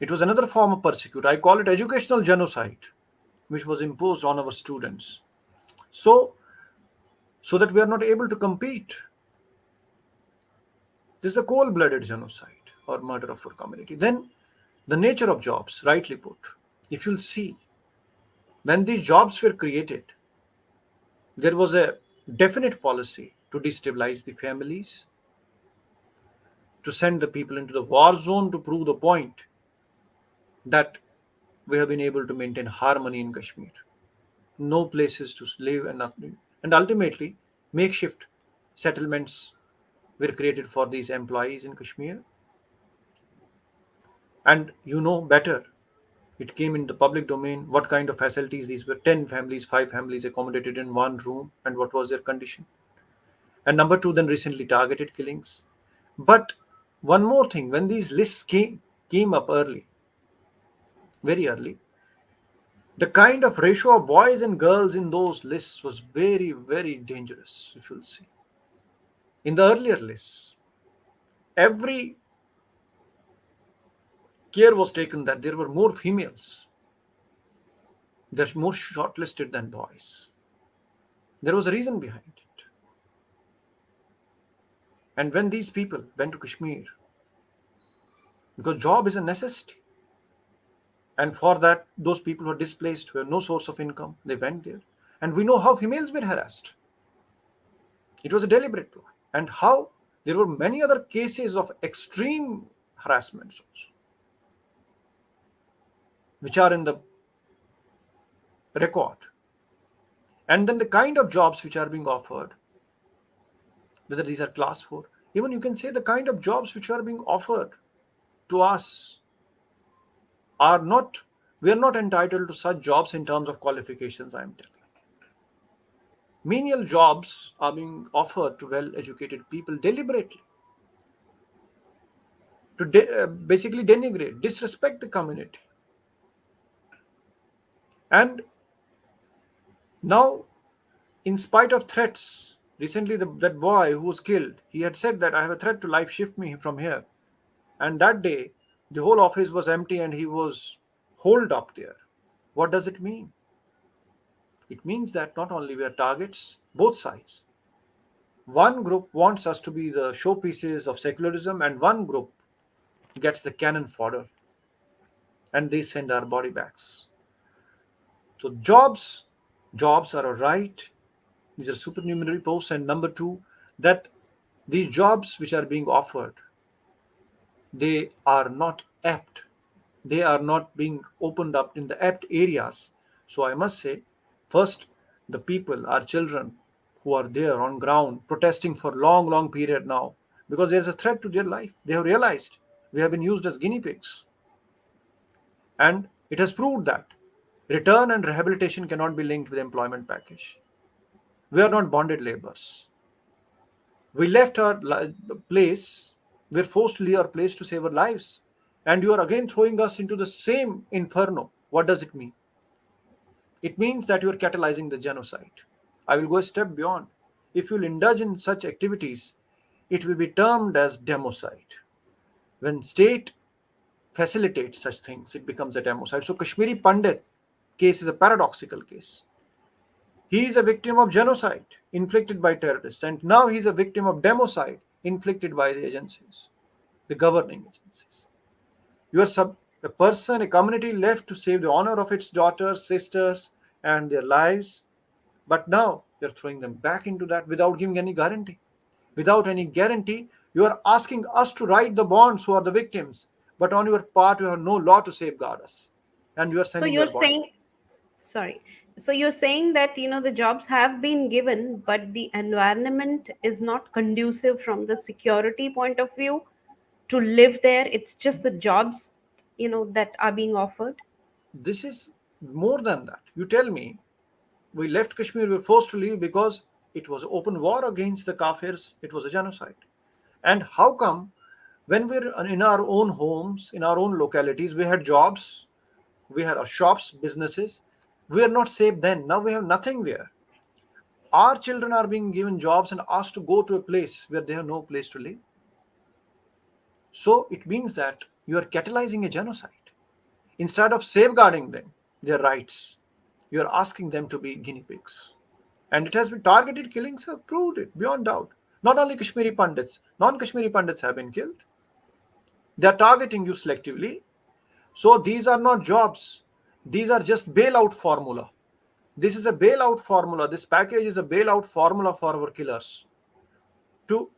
It was another form of persecution. I call it educational genocide, which was imposed on our students. So, so that we are not able to compete. This is a cold-blooded genocide or murder of our community. Then, the nature of jobs, rightly put. If you'll see, when these jobs were created, there was a definite policy to destabilize the families, to send the people into the war zone to prove the point that we have been able to maintain harmony in Kashmir. No places to live and nothing. And ultimately, makeshift settlements were created for these employees in Kashmir. And you know better, it came in the public domain what kind of facilities these were. 10 families, 5 families accommodated in one room, and what was their condition. And number two, then recently targeted killings. But one more thing, when these lists came up early, very early, the kind of ratio of boys and girls in those lists was very, very dangerous, if you'll see. In the earlier lists, every care was taken that there were more females. They're more shortlisted than boys. There was a reason behind it. And when these people went to Kashmir, because job is a necessity, and for that, those people who are displaced, who have no source of income, they went there. And we know how females were harassed. It was a deliberate ploy. And how there were many other cases of extreme harassments also, which are in the record. And then the kind of jobs which are being offered, whether these are class 4, even you can say the kind of jobs which are being offered to us are not, we are not entitled to such jobs in terms of qualifications, I am telling. Menial jobs are being offered to well educated people deliberately to basically denigrate, disrespect the community. And now, in spite of threats, recently that boy who was killed, he had said that I have a threat to life, shift me from here. And that day, the whole office was empty and he was holed up there. What does it mean? It means that not only we are targets, both sides. One group wants us to be the showpieces of secularism, and one group gets the cannon fodder, and they send our body bags. So jobs are a right. These are supernumerary posts. And number two, that these jobs which are being offered, they are not apt. They are not being opened up in the apt areas. So I must say, first, the people, our children, who are there on ground protesting for long, long period now, because there's a threat to their life. They have realized we have been used as guinea pigs. And it has proved that Return and rehabilitation cannot be linked with employment package. We are not bonded laborers. We left our place, we're forced to leave our place to save our lives. And you are again throwing us into the same inferno. What does it mean? It means that you are catalyzing the genocide. I will go a step beyond. If you will indulge in such activities, it will be termed as democide. When state facilitates such things, it becomes a democide. So Kashmiri Pandit case is a paradoxical case. He is a victim of genocide inflicted by terrorists, and now he is a victim of democide inflicted by the agencies, the governing agencies. You are a person, a community left to save the honor of its daughters, sisters, and their lives, but now you're throwing them back into that without giving any guarantee. Without any guarantee, you are asking us to write the bonds who are the victims, but on your part, you have no law to safeguard us, and you are So sending you're your body. saying, sorry. So you're saying that the jobs have been given, but the environment is not conducive from the security point of view to live there. It's just the jobs, that are being offered. This is more than that. You tell me, we left Kashmir, we were forced to leave because it was open war against the Kafirs, it was a genocide. And how come when we're in our own homes, in our own localities, we had jobs, we had our shops, businesses, we are not safe then. Now we have nothing there. Our children are being given jobs and asked to go to a place where they have no place to live. So it means that you are catalyzing a genocide. Instead of safeguarding them, their rights, you are asking them to be guinea pigs. And it has been targeted killings have proved it beyond doubt. Not only Kashmiri Pandits, non Kashmiri Pandits have been killed. They are targeting you selectively. So these are not jobs, these are just bailout formula. This is a bailout formula. This package is a bailout formula for our killers to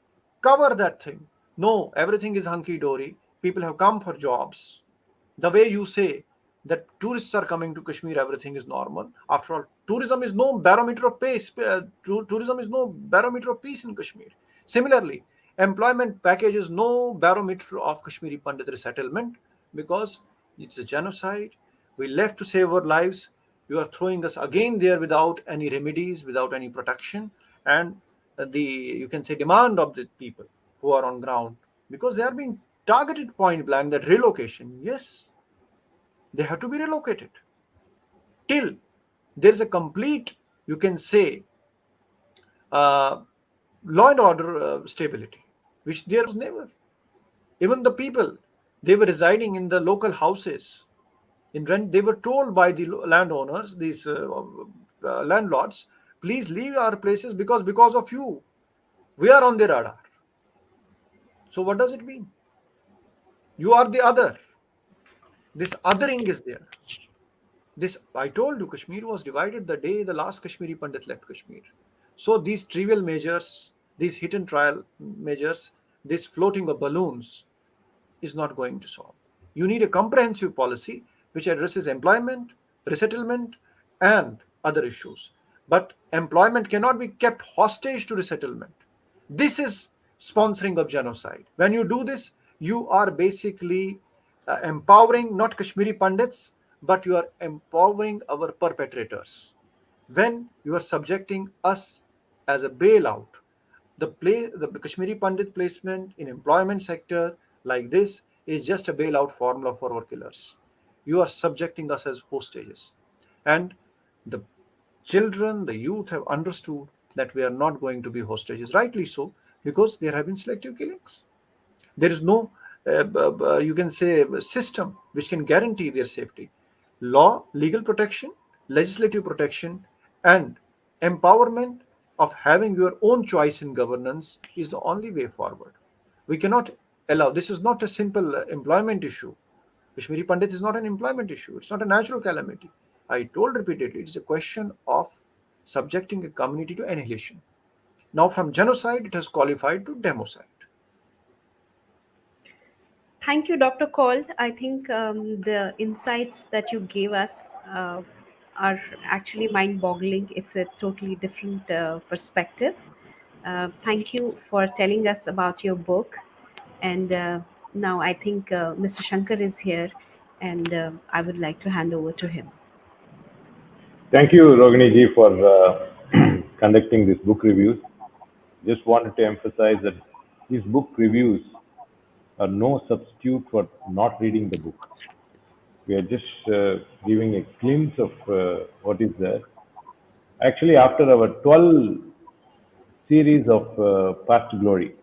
cover that thing. No, everything is hunky dory. People have come for jobs. The way you say that tourists are coming to Kashmir, everything is normal. After all, tourism is no barometer of peace. Tourism is no barometer of peace in Kashmir. Similarly, employment package is no barometer of Kashmiri Pandit resettlement because it's a genocide. We left to save our lives. You are throwing us again there without any remedies, without any protection, and the you can say demand of the people who are on ground because they are being targeted point blank that relocation. Yes, they have to be relocated till there is a complete, you can say, uh, law and order stability, which there was never. Even the people, they were residing in the local houses in rent. They were told by the landowners, these landlords, please leave our places because of you, we are on the radar. So what does it mean? You are the other. This othering is there. This I told you, Kashmir was divided the day the last Kashmiri Pandit left Kashmir. So these trivial measures, these hit and trial measures, this floating of balloons is not going to solve. You need a comprehensive policy which addresses employment, resettlement, and other issues. But employment cannot be kept hostage to resettlement. This is sponsoring of genocide. When you do this, you are basically empowering not Kashmiri Pandits, but you are empowering our perpetrators. When you are subjecting us as a bailout, the Kashmiri Pandit placement in employment sector like this is just a bailout formula for our killers. You are subjecting us as hostages. And the children, the youth have understood that we are not going to be hostages, rightly so, because there have been selective killings. There is no, you can say, system which can guarantee their safety. Law, legal protection, legislative protection, and empowerment of having your own choice in governance is the only way forward. We cannot allow, this is not a simple employment issue. Kashmiri Pandit is not an employment issue. It's not a natural calamity. I told repeatedly, it's a question of subjecting a community to annihilation. Now, from genocide, it has qualified to democide. Thank you, Dr. Kaul. I think the insights that you gave us are actually mind boggling. It's a totally different perspective. Thank you for telling us about your book. And now I think Mr. Shankar is here, and I would like to hand over to him. Thank you, Rohini ji, for conducting this book reviews. Just wanted to emphasize that these book reviews are no substitute for not reading the book. We are just giving a glimpse of what is there. Actually, after our 12 series of Past Glory,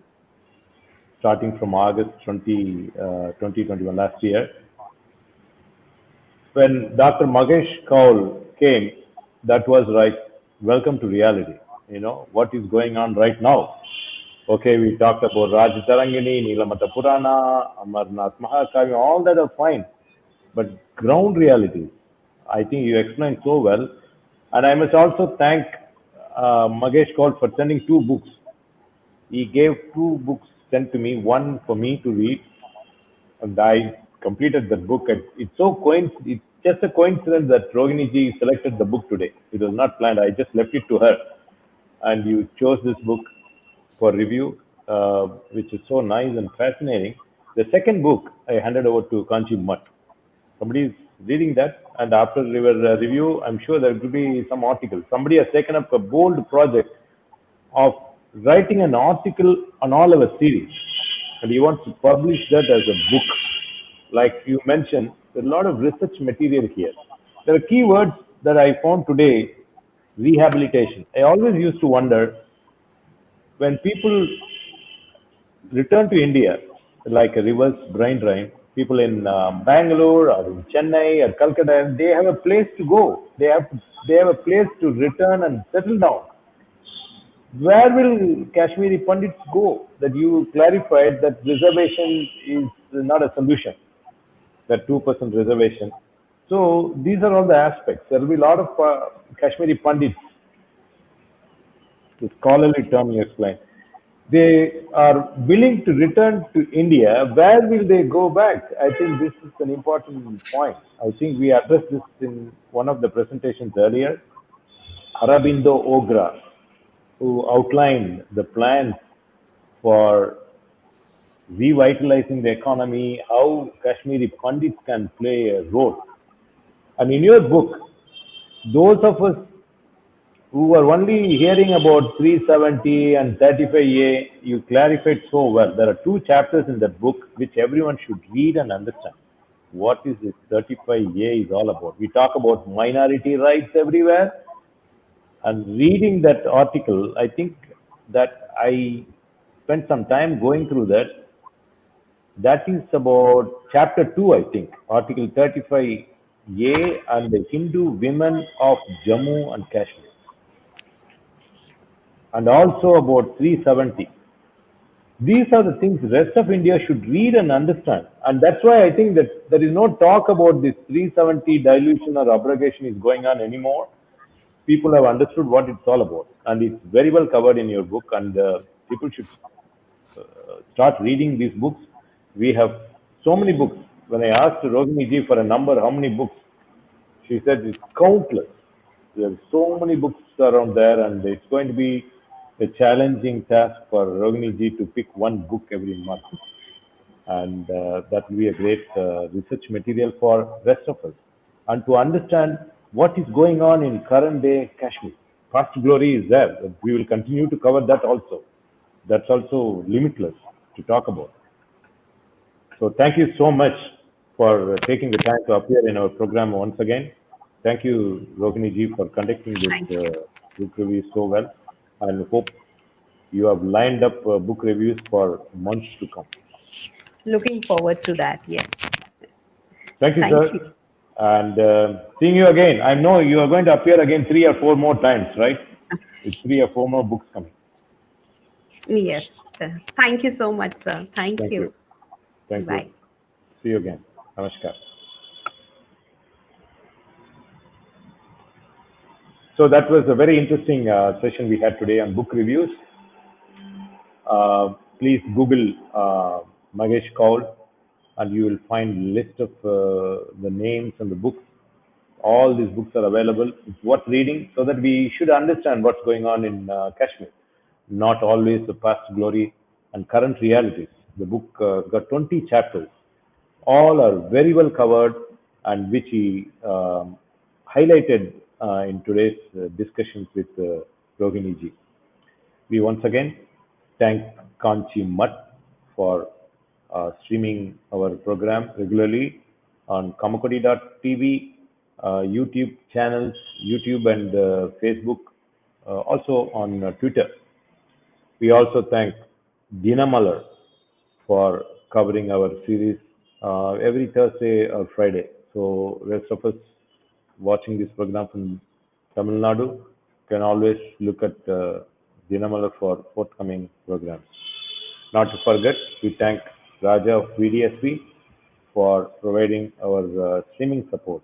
starting from August 2021 last year, when Dr. Mahesh Kaul came, that was like, welcome to reality. What is going on right now? Okay, we talked about Raj Tarangini, Nilamata Purana, Amarnath Mahakavya, all that are fine. But ground realities, I think you explained so well. And I must also thank Mahesh Kaul for sending two books. He gave two books sent to me, one for me to read, and I completed the book. It's just a coincidence that Rohini ji selected the book today. It was not planned. I just left it to her, and you chose this book for review, which is so nice and fascinating. The second book I handed over to Kanchi Mutt. Somebody is reading that, and after your review, I'm sure there will be some article. Somebody has taken up a bold project of writing an article on all our series, and he wants to publish that as a book. Like you mentioned, there's a lot of research material here. There are keywords that I found today: rehabilitation. I always used to wonder when people return to India, like a reverse brain drain, people in Bangalore or in Chennai or Calcutta, they have a place to go. They have a place to return and settle down. Where will Kashmiri Pandits go? That you clarified that reservation is not a solution, that 2% reservation. So these are all the aspects. There will be a lot of Kashmiri Pandits, the scholarly term you explained. They are willing to return to India. Where will they go back? I think this is an important point. I think we addressed this in one of the presentations earlier. Aurobindo Ogra, who outlined the plans for revitalizing the economy, how Kashmiri Pandits can play a role. And in your book, those of us who were only hearing about 370 and 35A, you clarified so well. There are two chapters in that book which everyone should read and understand. What is this 35A is all about? We talk about minority rights everywhere. And reading that article, I think that I spent some time going through that. That is about chapter 2, I think, article 35A and the Hindu women of Jammu and Kashmir. And also about 370. These are the things the rest of India should read and understand. And that's why I think that there is no talk about this 370 dilution or abrogation is going on anymore. People have understood what it's all about. And it's very well covered in your book. And people should start reading these books. We have so many books. When I asked Rohini ji for a number, how many books, she said it's countless. There are so many books around there, and it's going to be a challenging task for Rohini ji to pick one book every month. And that will be a great research material for rest of us. And to understand what is going on in current day Kashmir. Past glory is there. We will continue to cover that also. That's also limitless to talk about. So thank you so much for taking the time to appear in our program once again. Thank you, Rohini ji, for conducting this Thank you. book review so well. And hope you have lined up book reviews for months to come. Looking forward to that. Yes. Thank you, Thank sir. you. And seeing you again. I know you are going to appear again 3 or 4 more times, right? With 3 or 4 more books coming. Yes. Thank you so much, sir. Thank Thank you. you. Thank you. Bye. See you again. Namaskar. So that was a very interesting session we had today on book reviews. Please Google Mahesh Kaul, and you will find list of the names and the books. All these books are available. It's worth reading so that we should understand what's going on in Kashmir. Not always the past glory and current realities. The book got 20 chapters. All are very well covered, and which he highlighted in today's discussions with Rohini ji. We once again thank Kanchi Mutt for streaming our program regularly on kamakodi.tv, YouTube channels, YouTube and Facebook, also on Twitter. We also thank Dina Muller for covering our series every Thursday or Friday. So rest of us watching this program from Tamil Nadu can always look at Dinamala for forthcoming programs. Not to forget, we thank Raja of VDSV for providing our streaming support.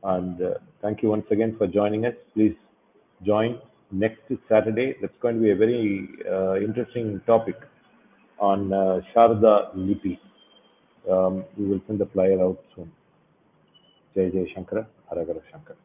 And thank you once again for joining us. Please join next Saturday. That's going to be a very interesting topic on Sharda Lipi. We will send the flyer out soon. Jai Jai Shankara, Haragara Shankara.